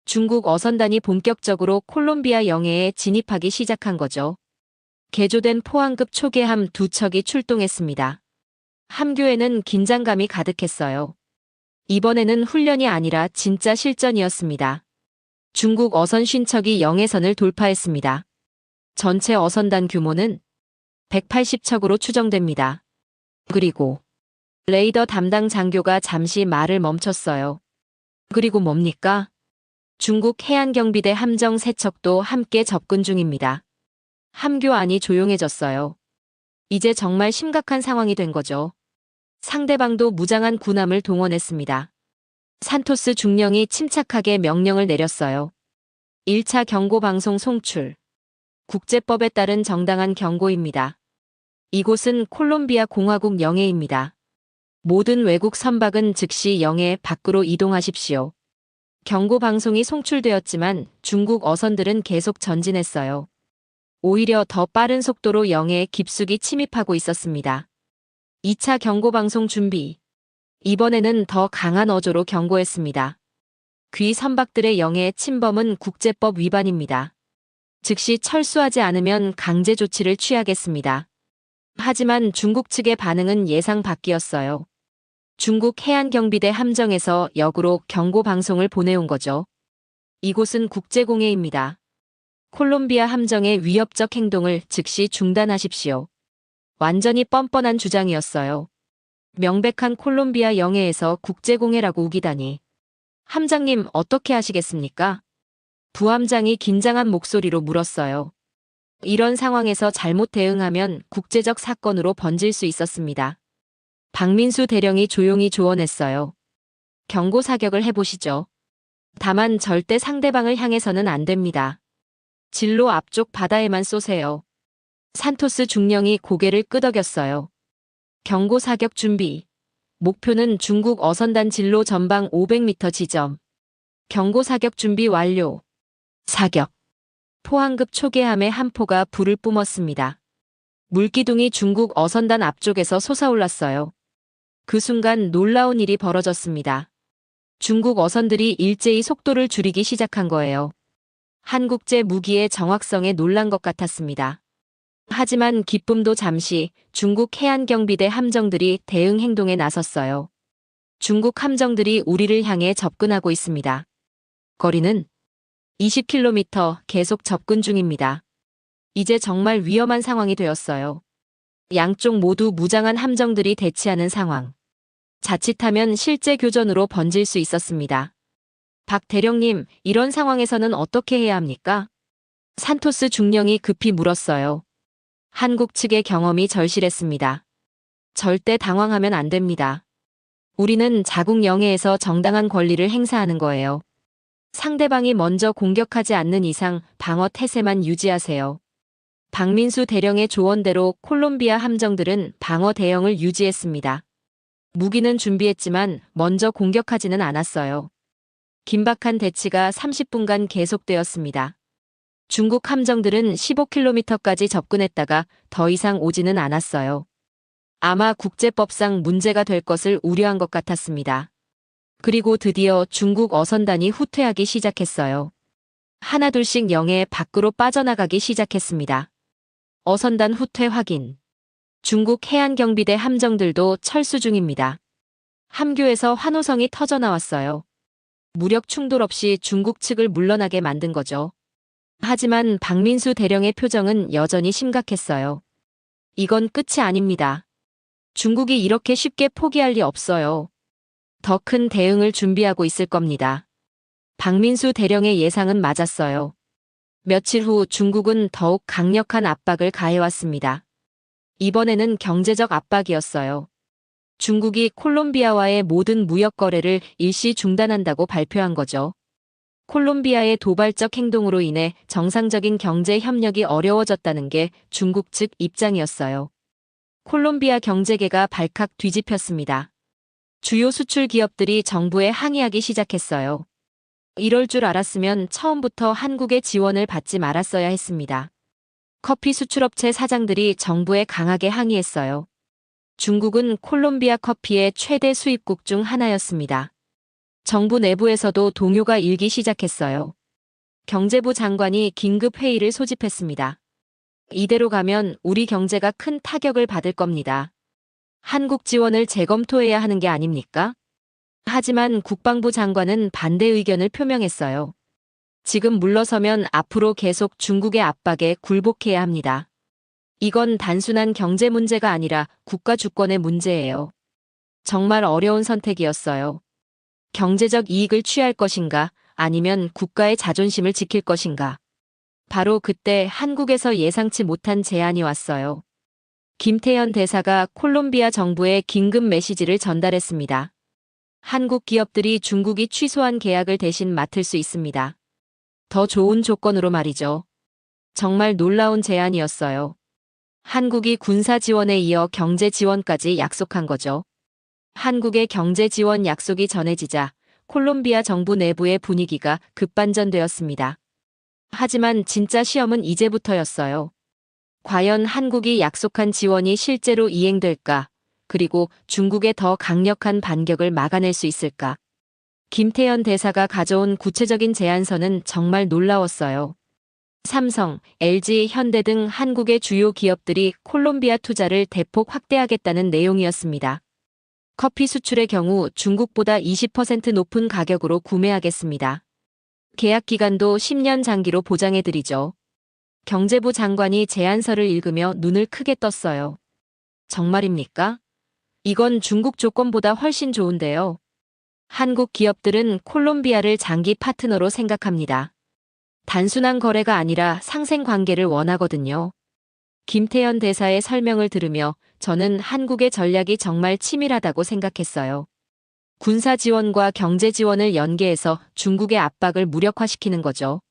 중국 어선단이 본격적으로 콜롬비아 영해에 진입하기 시작한 거죠. 개조된 포항급 초계함 2척이 출동했습니다. 함교에는 긴장감이 가득했어요. 이번에는 훈련이 아니라 진짜 실전이었습니다. 중국 어선 50척이 영해선을 돌파했습니다. 전체 어선단 규모는 180척으로 추정됩니다. 그리고 레이더 담당 장교가 잠시 말을 멈췄어요. 그리고 뭡니까? 중국 해안경비대 함정 3척도 함께 접근 중입니다. 함교 안이 조용해졌어요. 이제 정말 심각한 상황이 된 거죠. 상대방도 무장한 군함을 동원했습니다. 산토스 중령이 침착하게 명령을 내렸어요. 1차 경고방송 송출. 국제법에 따른 정당한 경고입니다. 이곳은 콜롬비아 공화국 영해입니다. 모든 외국 선박은 즉시 영해 밖으로 이동하십시오. 경고 방송이 송출되었지만 중국 어선들은 계속 전진했어요. 오히려 더 빠른 속도로 영해에 깊숙이 침입하고 있었습니다. 2차 경고 방송 준비. 이번에는 더 강한 어조로 경고했습니다. 귀 선박들의 영해 침범은 국제법 위반입니다. 즉시 철수하지 않으면 강제 조치를 취하겠습니다. 하지만 중국 측의 반응은 예상 밖이었어요. 중국 해안경비대 함정에서 역으로 경고 방송을 보내온 거죠. 이곳은 국제공해입니다. 콜롬비아 함정의 위협적 행동을 즉시 중단하십시오. 완전히 뻔뻔한 주장이었어요. 명백한 콜롬비아 영해에서 국제공해라고 우기다니. 함장님 어떻게 하시겠습니까? 부함장이 긴장한 목소리로 물었어요. 이런 상황에서 잘못 대응하면 국제적 사건으로 번질 수 있었습니다. 박민수 대령이 조용히 조언했어요. 경고 사격을 해보시죠. 다만 절대 상대방을 향해서는 안 됩니다. 진로 앞쪽 바다에만 쏘세요. 산토스 중령이 고개를 끄덕였어요. 경고 사격 준비. 목표는 중국 어선단 진로 전방 500m 지점. 경고 사격 준비 완료. 사격. 포항급 초계함의 한 포가 불을 뿜었습니다. 물기둥이 중국 어선단 앞쪽에서 솟아올랐어요. 그 순간 놀라운 일이 벌어졌습니다. 중국 어선들이 일제히 속도를 줄이기 시작한 거예요. 한국제 무기의 정확성에 놀란 것 같았습니다. 하지만 기쁨도 잠시 중국 해안경비대 함정들이 대응 행동에 나섰어요. 중국 함정들이 우리를 향해 접근하고 있습니다. 거리는 20km 계속 접근 중입니다. 이제 정말 위험한 상황이 되었어요. 양쪽 모두 무장한 함정들이 대치하는 상황. 자칫하면 실제 교전으로 번질 수 있었습니다. 박 대령님, 이런 상황에서는 어떻게 해야 합니까? 산토스 중령이 급히 물었어요. 한국 측의 경험이 절실했습니다. 절대 당황하면 안 됩니다. 우리는 자국 영해에서 정당한 권리를 행사하는 거예요. 상대방이 먼저 공격하지 않는 이상 방어 태세만 유지하세요. 박민수 대령의 조언대로 콜롬비아 함정들은 방어 대형을 유지했습니다. 무기는 준비했지만 먼저 공격하지는 않았어요. 긴박한 대치가 30분간 계속되었습니다. 중국 함정들은 15km까지 접근했다가 더 이상 오지는 않았어요. 아마 국제법상 문제가 될 것을 우려한 것 같았습니다. 그리고 드디어 중국 어선단이 후퇴하기 시작했어요. 하나둘씩 영해 밖으로 빠져나가기 시작했습니다. 어선단 후퇴 확인. 중국 해안경비대 함정들도 철수 중입니다. 함교에서 환호성이 터져나왔어요. 무력 충돌 없이 중국 측을 물러나게 만든 거죠. 하지만 박민수 대령의 표정은 여전히 심각했어요. 이건 끝이 아닙니다. 중국이 이렇게 쉽게 포기할 리 없어요. 더 큰 대응을 준비하고 있을 겁니다. 박민수 대령의 예상은 맞았어요. 며칠 후 중국은 더욱 강력한 압박을 가해왔습니다. 이번에는 경제적 압박이었어요. 중국이 콜롬비아와의 모든 무역 거래를 일시 중단한다고 발표한 거죠. 콜롬비아의 도발적 행동으로 인해 정상적인 경제 협력이 어려워졌다는 게 중국 측 입장이었어요. 콜롬비아 경제계가 발칵 뒤집혔습니다. 주요 수출 기업들이 정부에 항의하기 시작했어요. 이럴 줄 알았으면 처음부터 한국의 지원을 받지 말았어야 했습니다. 커피 수출업체 사장들이 정부에 강하게 항의했어요. 중국은 콜롬비아 커피의 최대 수입국 중 하나였습니다. 정부 내부에서도 동요가 일기 시작했어요. 경제부 장관이 긴급 회의를 소집했습니다. 이대로 가면 우리 경제가 큰 타격을 받을 겁니다. 한국 지원을 재검토해야 하는 게 아닙니까? 하지만 국방부 장관은 반대 의견을 표명했어요. 지금 물러서면 앞으로 계속 중국의 압박에 굴복해야 합니다. 이건 단순한 경제 문제가 아니라 국가 주권의 문제예요. 정말 어려운 선택이었어요. 경제적 이익을 취할 것인가, 아니면 국가의 자존심을 지킬 것인가. 바로 그때 한국에서 예상치 못한 제안이 왔어요. 김태현 대사가 콜롬비아 정부에 긴급 메시지를 전달했습니다. 한국 기업들이 중국이 취소한 계약을 대신 맡을 수 있습니다. 더 좋은 조건으로 말이죠. 정말 놀라운 제안이었어요. 한국이 군사 지원에 이어 경제 지원까지 약속한 거죠. 한국의 경제 지원 약속이 전해지자 콜롬비아 정부 내부의 분위기가 급반전되었습니다. 하지만 진짜 시험은 이제부터였어요. 과연 한국이 약속한 지원이 실제로 이행될까? 그리고 중국의 더 강력한 반격을 막아낼 수 있을까? 김태현 대사가 가져온 구체적인 제안서는 정말 놀라웠어요. 삼성, LG, 현대 등 한국의 주요 기업들이 콜롬비아 투자를 대폭 확대하겠다는 내용이었습니다. 커피 수출의 경우 중국보다 20% 높은 가격으로 구매하겠습니다. 계약 기간도 10년 장기로 보장해드리죠. 경제부 장관이 제안서를 읽으며 눈을 크게 떴어요. 정말입니까? 이건 중국 조건보다 훨씬 좋은데요. 한국 기업들은 콜롬비아를 장기 파트너로 생각합니다. 단순한 거래가 아니라 상생 관계를 원하거든요. 김태현 대사의 설명을 들으며 저는 한국의 전략이 정말 치밀하다고 생각했어요. 군사 지원과 경제 지원을 연계해서 중국의 압박을 무력화시키는 거죠.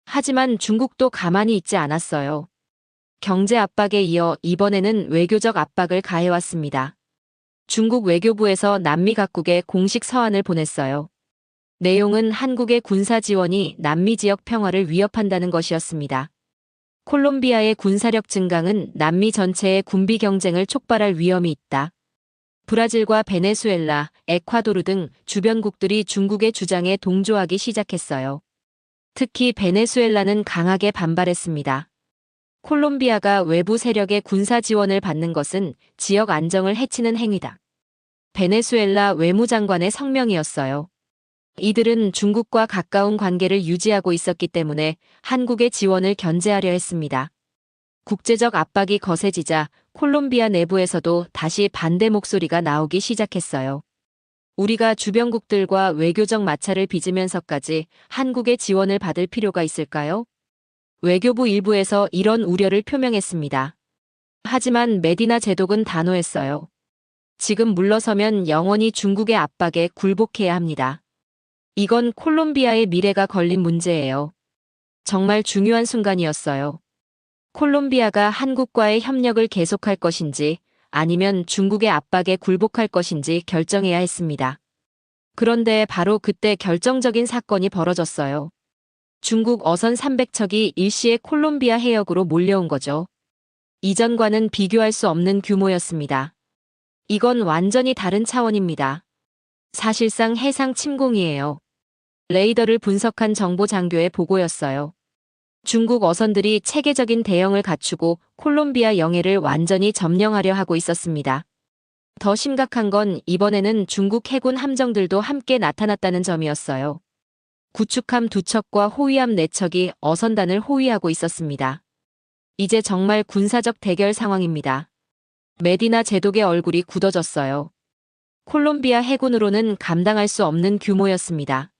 하지만 중국도 가만히 있지 않았어요. 경제 압박에 이어 이번에는 외교적 압박을 가해왔습니다. 중국 외교부에서 남미 각국에 공식 서한을 보냈어요. 내용은 한국의 군사 지원이 남미 지역 평화를 위협한다는 것이었습니다. 콜롬비아의 군사력 증강은 남미 전체의 군비 경쟁을 촉발할 위험이 있다. 브라질과 베네수엘라, 에콰도르 등 주변국들이 중국의 주장에 동조하기 시작했어요. 특히 베네수엘라는 강하게 반발했습니다. 콜롬비아가 외부 세력의 군사 지원을 받는 것은 지역 안정을 해치는 행위다. 베네수엘라 외무장관의 성명이었어요. 이들은 중국과 가까운 관계를 유지하고 있었기 때문에 한국의 지원을 견제하려 했습니다. 국제적 압박이 거세지자 콜롬비아 내부에서도 다시 반대 목소리가 나오기 시작했어요. 우리가 주변국들과 외교적 마찰을 빚으면서까지 한국의 지원을 받을 필요가 있을까요? 외교부 일부에서 이런 우려를 표명했습니다. 하지만 메디나 제독은 단호했어요. 지금 물러서면 영원히 중국의 압박에 굴복해야 합니다. 이건 콜롬비아의 미래가 걸린 문제예요. 정말 중요한 순간이었어요. 콜롬비아가 한국과의 협력을 계속할 것인지 아니면 중국의 압박에 굴복할 것인지 결정해야 했습니다. 그런데 바로 그때 결정적인 사건이 벌어졌어요. 중국 어선 300척이 일시에 콜롬비아 해역으로 몰려온 거죠. 이전과는 비교할 수 없는 규모였습니다. 이건 완전히 다른 차원입니다. 사실상 해상 침공이에요. 레이더를 분석한 정보 장교의 보고였어요. 중국 어선들이 체계적인 대형을 갖추고 콜롬비아 영해를 완전히 점령하려 하고 있었습니다. 더 심각한 건 이번에는 중국 해군 함정들도 함께 나타났다는 점이었어요. 구축함 2척과 호위함 4척이 어선단을 호위하고 있었습니다. 이제 정말 군사적 대결 상황입니다. 메디나 제독의 얼굴이 굳어졌어요. 콜롬비아 해군으로는 감당할 수 없는 규모였습니다.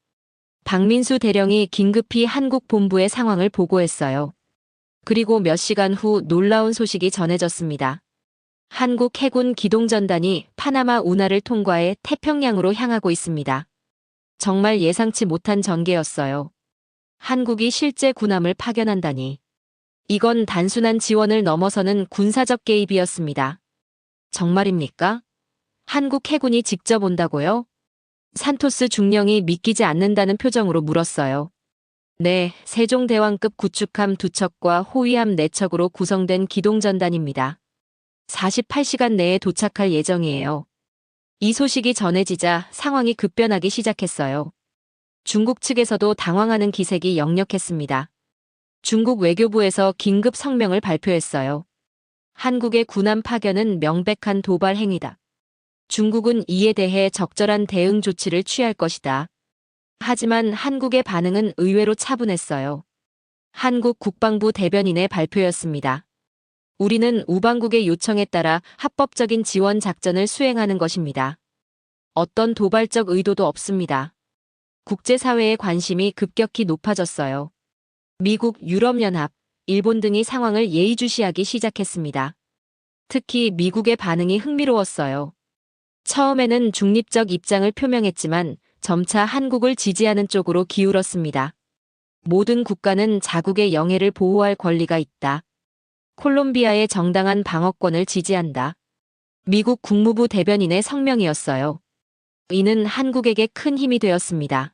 박민수 대령이 긴급히 한국 본부에 상황을 보고했어요. 그리고 몇 시간 후 놀라운 소식이 전해졌습니다. 한국 해군 기동전단이 파나마 운하를 통과해 태평양으로 향하고 있습니다. 정말 예상치 못한 전개였어요. 한국이 실제 군함을 파견한다니. 이건 단순한 지원을 넘어서는 군사적 개입이었습니다. 정말입니까? 한국 해군이 직접 온다고요? 산토스 중령이 믿기지 않는다는 표정으로 물었어요. 네, 세종대왕급 구축함 2척과 호위함 4척으로 구성된 기동전단입니다. 48시간 내에 도착할 예정이에요. 이 소식이 전해지자 상황이 급변하기 시작했어요. 중국 측에서도 당황하는 기색이 역력했습니다. 중국 외교부에서 긴급 성명을 발표했어요. 한국의 군함 파견은 명백한 도발 행위다. 중국은 이에 대해 적절한 대응 조치를 취할 것이다. 하지만 한국의 반응은 의외로 차분했어요. 한국 국방부 대변인의 발표였습니다. 우리는 우방국의 요청에 따라 합법적인 지원 작전을 수행하는 것입니다. 어떤 도발적 의도도 없습니다. 국제사회의 관심이 급격히 높아졌어요. 미국, 유럽연합, 일본 등이 상황을 예의주시하기 시작했습니다. 특히 미국의 반응이 흥미로웠어요. 처음에는 중립적 입장을 표명했지만 점차 한국을 지지하는 쪽으로 기울었습니다. 모든 국가는 자국의 영해를 보호할 권리가 있다. 콜롬비아의 정당한 방어권을 지지한다. 미국 국무부 대변인의 성명이었어요. 이는 한국에게 큰 힘이 되었습니다.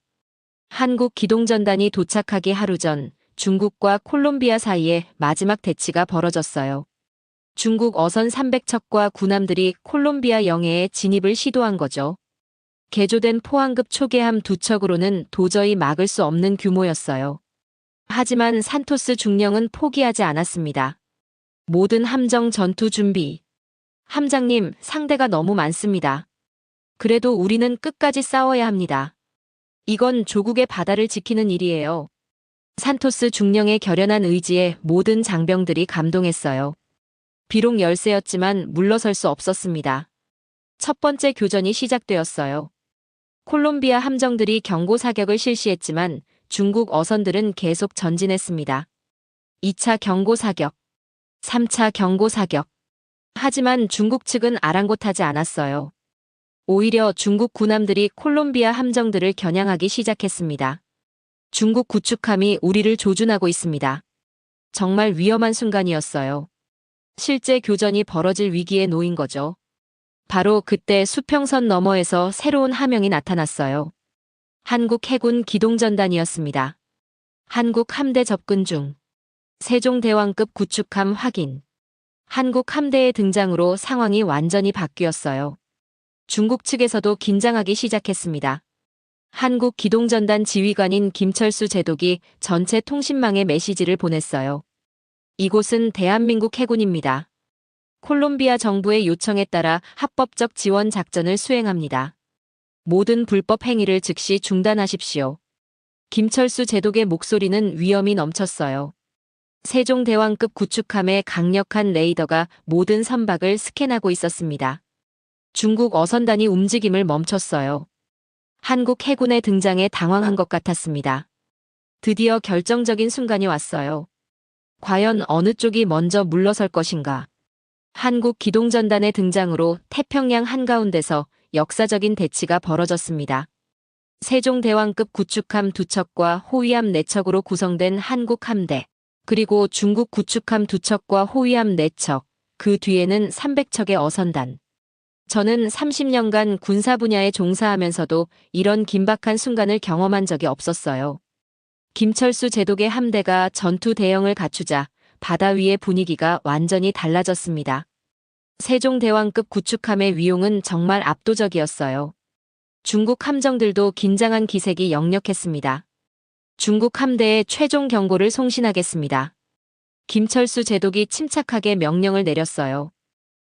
한국 기동전단이 도착하기 하루 전 중국과 콜롬비아 사이에 마지막 대치가 벌어졌어요. 중국 어선 300척과 군함들이 콜롬비아 영해에 진입을 시도한 거죠. 개조된 포항급 초계함 2척으로는 도저히 막을 수 없는 규모였어요. 하지만 산토스 중령은 포기하지 않았습니다. 모든 함정 전투 준비. 함장님, 상대가 너무 많습니다. 그래도 우리는 끝까지 싸워야 합니다. 이건 조국의 바다를 지키는 일이에요. 산토스 중령의 결연한 의지에 모든 장병들이 감동했어요. 비록 열세였지만 물러설 수 없었습니다. 첫 번째 교전이 시작되었어요. 콜롬비아 함정들이 경고 사격을 실시했지만 중국 어선들은 계속 전진했습니다. 2차 경고 사격, 3차 경고 사격. 하지만 중국 측은 아랑곳하지 않았어요. 오히려 중국 군함들이 콜롬비아 함정들을 겨냥하기 시작했습니다. 중국 구축함이 우리를 조준하고 있습니다. 정말 위험한 순간이었어요. 실제 교전이 벌어질 위기에 놓인 거죠. 바로 그때 수평선 너머에서 새로운 함영이 나타났어요. 한국 해군 기동전단이었습니다. 한국 함대 접근 중. 세종대왕급 구축함 확인. 한국 함대의 등장으로 상황이 완전히 바뀌었어요. 중국 측에서도 긴장하기 시작했습니다. 한국 기동전단 지휘관인 김철수 제독이 전체 통신망에 메시지를 보냈어요. 이곳은 대한민국 해군입니다. 콜롬비아 정부의 요청에 따라 합법적 지원 작전을 수행합니다. 모든 불법 행위를 즉시 중단하십시오. 김철수 제독의 목소리는 위험이 넘쳤어요. 세종대왕급 구축함의 강력한 레이더가 모든 선박을 스캔하고 있었습니다. 중국 어선단이 움직임을 멈췄어요. 한국 해군의 등장에 당황한 것 같았습니다. 드디어 결정적인 순간이 왔어요. 과연 어느 쪽이 먼저 물러설 것인가? 한국 기동전단의 등장으로 태평양 한가운데서 역사적인 대치가 벌어졌습니다. 세종대왕급 구축함 2척과 호위함 4척으로 구성된 한국 함대, 그리고 중국 구축함 2척과 호위함 4척, 그 뒤에는 300척의 어선단. 저는 30년간 군사 분야에 종사하면서도 이런 긴박한 순간을 경험한 적이 없었어요. 김철수 제독의 함대가 전투 대형을 갖추자 바다 위의 분위기가 완전히 달라졌습니다. 세종대왕급 구축함의 위용은 정말 압도적이었어요. 중국 함정들도 긴장한 기색이 역력했습니다. 중국 함대에 최종 경고를 송신하겠습니다. 김철수 제독이 침착하게 명령을 내렸어요.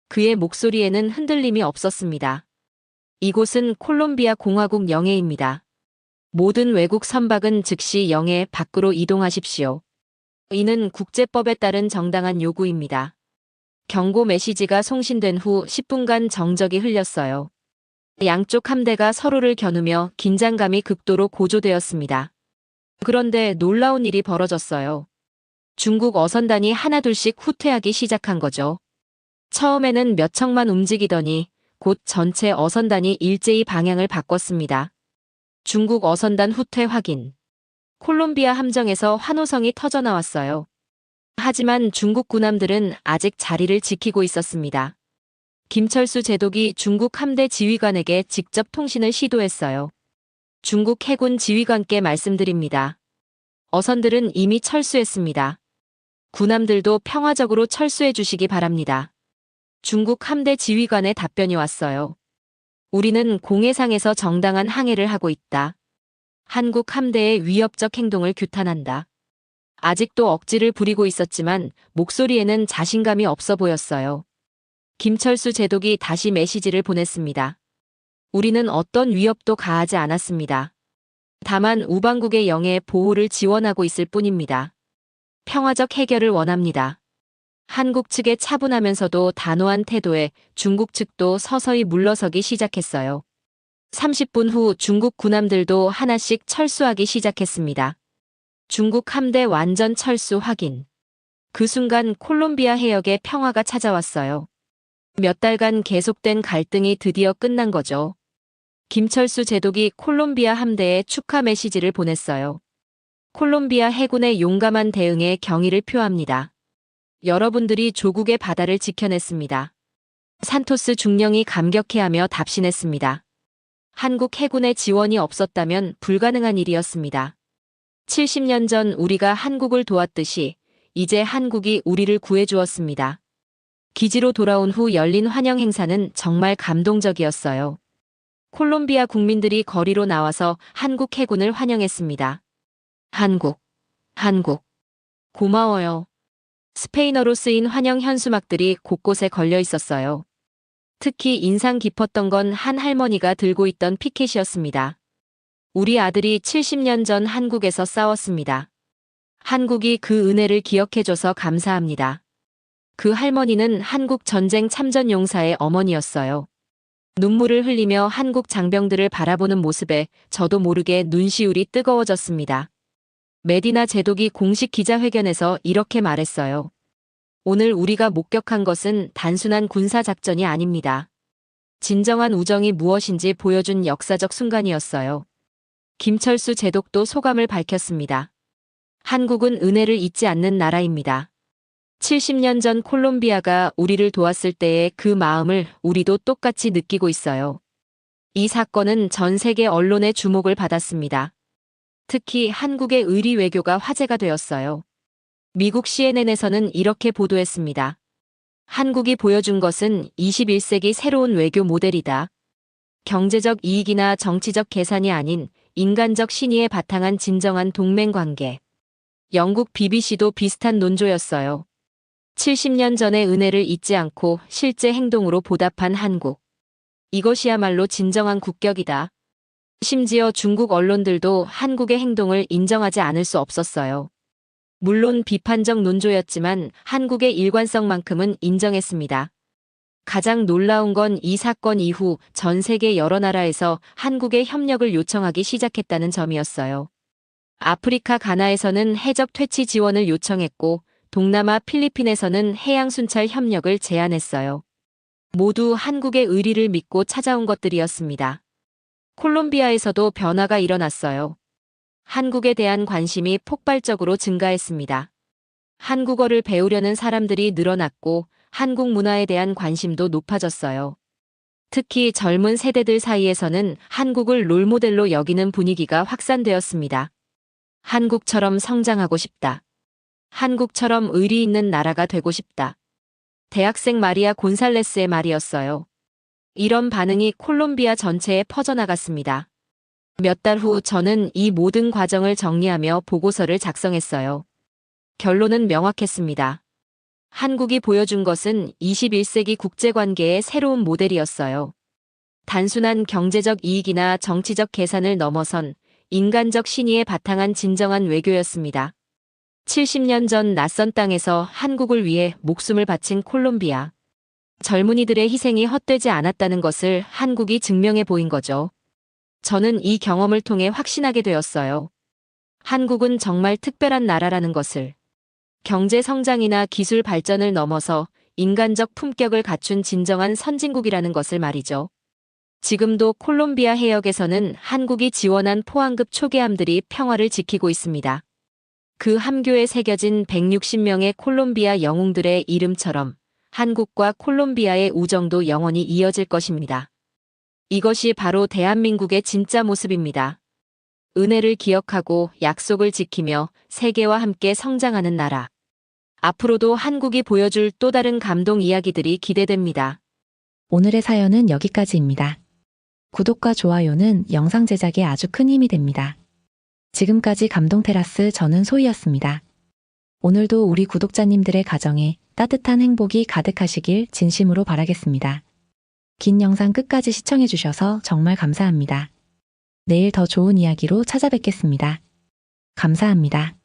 그의 목소리에는 흔들림이 없었습니다. 이곳은 콜롬비아 공화국 영해입니다. 모든 외국 선박은 즉시 영해 밖으로 이동하십시오. 이는 국제법에 따른 정당한 요구입니다. 경고 메시지가 송신된 후 10분간 정적이 흘렸어요. 양쪽 함대가 서로를 겨누며 긴장감이 극도로 고조되었습니다. 그런데 놀라운 일이 벌어졌어요. 중국 어선단이 하나둘씩 후퇴하기 시작한 거죠. 처음에는 몇 척만 움직이더니 곧 전체 어선단이 일제히 방향을 바꿨습니다. 중국 어선단 후퇴 확인. 콜롬비아 함정에서 환호성이 터져나왔어요. 하지만 중국 군함들은 아직 자리를 지키고 있었습니다. 김철수 제독이 중국 함대 지휘관에게 직접 통신을 시도했어요. 중국 해군 지휘관께 말씀드립니다. 어선들은 이미 철수했습니다. 군함들도 평화적으로 철수해 주시기 바랍니다. 중국 함대 지휘관의 답변이 왔어요. 우리는 공해상에서 정당한 항해를 하고 있다. 한국 함대의 위협적 행동을 규탄한다. 아직도 억지를 부리고 있었지만 목소리에는 자신감이 없어 보였어요. 김철수 제독이 다시 메시지를 보냈습니다. 우리는 어떤 위협도 가하지 않았습니다. 다만 우방국의 영해 보호를 지원하고 있을 뿐입니다. 평화적 해결을 원합니다. 한국 측의 차분하면서도 단호한 태도에 중국 측도 서서히 물러서기 시작했어요. 30분 후 중국 군함들도 하나씩 철수하기 시작했습니다. 중국 함대 완전 철수 확인. 그 순간 콜롬비아 해역에 평화가 찾아왔어요. 몇 달간 계속된 갈등이 드디어 끝난 거죠. 김철수 제독이 콜롬비아 함대에 축하 메시지를 보냈어요. 콜롬비아 해군의 용감한 대응에 경의를 표합니다. 여러분들이 조국의 바다를 지켜냈습니다. 산토스 중령이 감격해하며 답신했습니다. 한국 해군의 지원이 없었다면 불가능한 일이었습니다. 70년 전 우리가 한국을 도왔듯이 이제 한국이 우리를 구해주었습니다. 기지로 돌아온 후 열린 환영 행사는 정말 감동적이었어요. 콜롬비아 국민들이 거리로 나와서 한국 해군을 환영했습니다. 한국, 고마워요. 스페인어로 쓰인 환영 현수막들이 곳곳에 걸려 있었어요. 특히 인상 깊었던 건 한 할머니가 들고 있던 피켓이었습니다. 우리 아들이 70년 전 한국에서 싸웠습니다. 한국이 그 은혜를 기억해줘서 감사합니다. 그 할머니는 한국 전쟁 참전 용사의 어머니였어요. 눈물을 흘리며 한국 장병들을 바라보는 모습에 저도 모르게 눈시울이 뜨거워졌습니다. 메디나 제독이 공식 기자회견에서 이렇게 말했어요. 오늘 우리가 목격한 것은 단순한 군사작전이 아닙니다. 진정한 우정이 무엇인지 보여준 역사적 순간이었어요. 김철수 제독도 소감을 밝혔습니다. 한국은 은혜를 잊지 않는 나라입니다. 70년 전 콜롬비아가 우리를 도왔을 때의 그 마음을 우리도 똑같이 느끼고 있어요. 이 사건은 전 세계 언론의 주목을 받았습니다. 특히 한국의 의리 외교가 화제가 되었어요. 미국 CNN에서는 이렇게 보도했습니다. 한국이 보여준 것은 21세기 새로운 외교 모델이다. 경제적 이익이나 정치적 계산이 아닌 인간적 신의에 바탕한 진정한 동맹 관계. 영국 BBC도 비슷한 논조였어요. 70년 전의 은혜를 잊지 않고 실제 행동으로 보답한 한국. 이것이야말로 진정한 국격이다. 심지어 중국 언론들도 한국의 행동을 인정하지 않을 수 없었어요. 물론 비판적 논조였지만 한국의 일관성만큼은 인정했습니다. 가장 놀라운 건 이 사건 이후 전 세계 여러 나라에서 한국의 협력을 요청하기 시작했다는 점이었어요. 아프리카 가나에서는 해적 퇴치 지원을 요청했고 동남아 필리핀에서는 해양 순찰 협력을 제안했어요. 모두 한국의 의리를 믿고 찾아온 것들이었습니다. 콜롬비아에서도 변화가 일어났어요. 한국에 대한 관심이 폭발적으로 증가했습니다. 한국어를 배우려는 사람들이 늘어났고 한국 문화에 대한 관심도 높아졌어요. 특히 젊은 세대들 사이에서는 한국을 롤모델로 여기는 분위기가 확산되었습니다. 한국처럼 성장하고 싶다. 한국처럼 의리 있는 나라가 되고 싶다. 대학생 마리아 곤살레스의 말이었어요. 이런 반응이 콜롬비아 전체에 퍼져나갔습니다. 몇 달 후 저는 이 모든 과정을 정리하며 보고서를 작성했어요. 결론은 명확했습니다. 한국이 보여준 것은 21세기 국제관계의 새로운 모델이었어요. 단순한 경제적 이익이나 정치적 계산을 넘어선 인간적 신의에 바탕한 진정한 외교였습니다. 70년 전 낯선 땅에서 한국을 위해 목숨을 바친 콜롬비아. 젊은이들의 희생이 헛되지 않았다는 것을 한국이 증명해 보인 거죠. 저는 이 경험을 통해 확신하게 되었어요. 한국은 정말 특별한 나라라는 것을. 경제 성장이나 기술 발전을 넘어서 인간적 품격을 갖춘 진정한 선진국이라는 것을 말이죠. 지금도 콜롬비아 해역에서는 한국이 지원한 포항급 초계함들이 평화를 지키고 있습니다. 그 함교에 새겨진 160명의 콜롬비아 영웅들의 이름처럼 한국과 콜롬비아의 우정도 영원히 이어질 것입니다. 이것이 바로 대한민국의 진짜 모습입니다. 은혜를 기억하고 약속을 지키며 세계와 함께 성장하는 나라. 앞으로도 한국이 보여줄 또 다른 감동 이야기들이 기대됩니다. 오늘의 사연은 여기까지입니다. 구독과 좋아요는 영상 제작에 아주 큰 힘이 됩니다. 지금까지 감동테라스 저는 소희였습니다. 오늘도 우리 구독자님들의 가정에 따뜻한 행복이 가득하시길 진심으로 바라겠습니다. 긴 영상 끝까지 시청해주셔서 정말 감사합니다. 내일 더 좋은 이야기로 찾아뵙겠습니다. 감사합니다.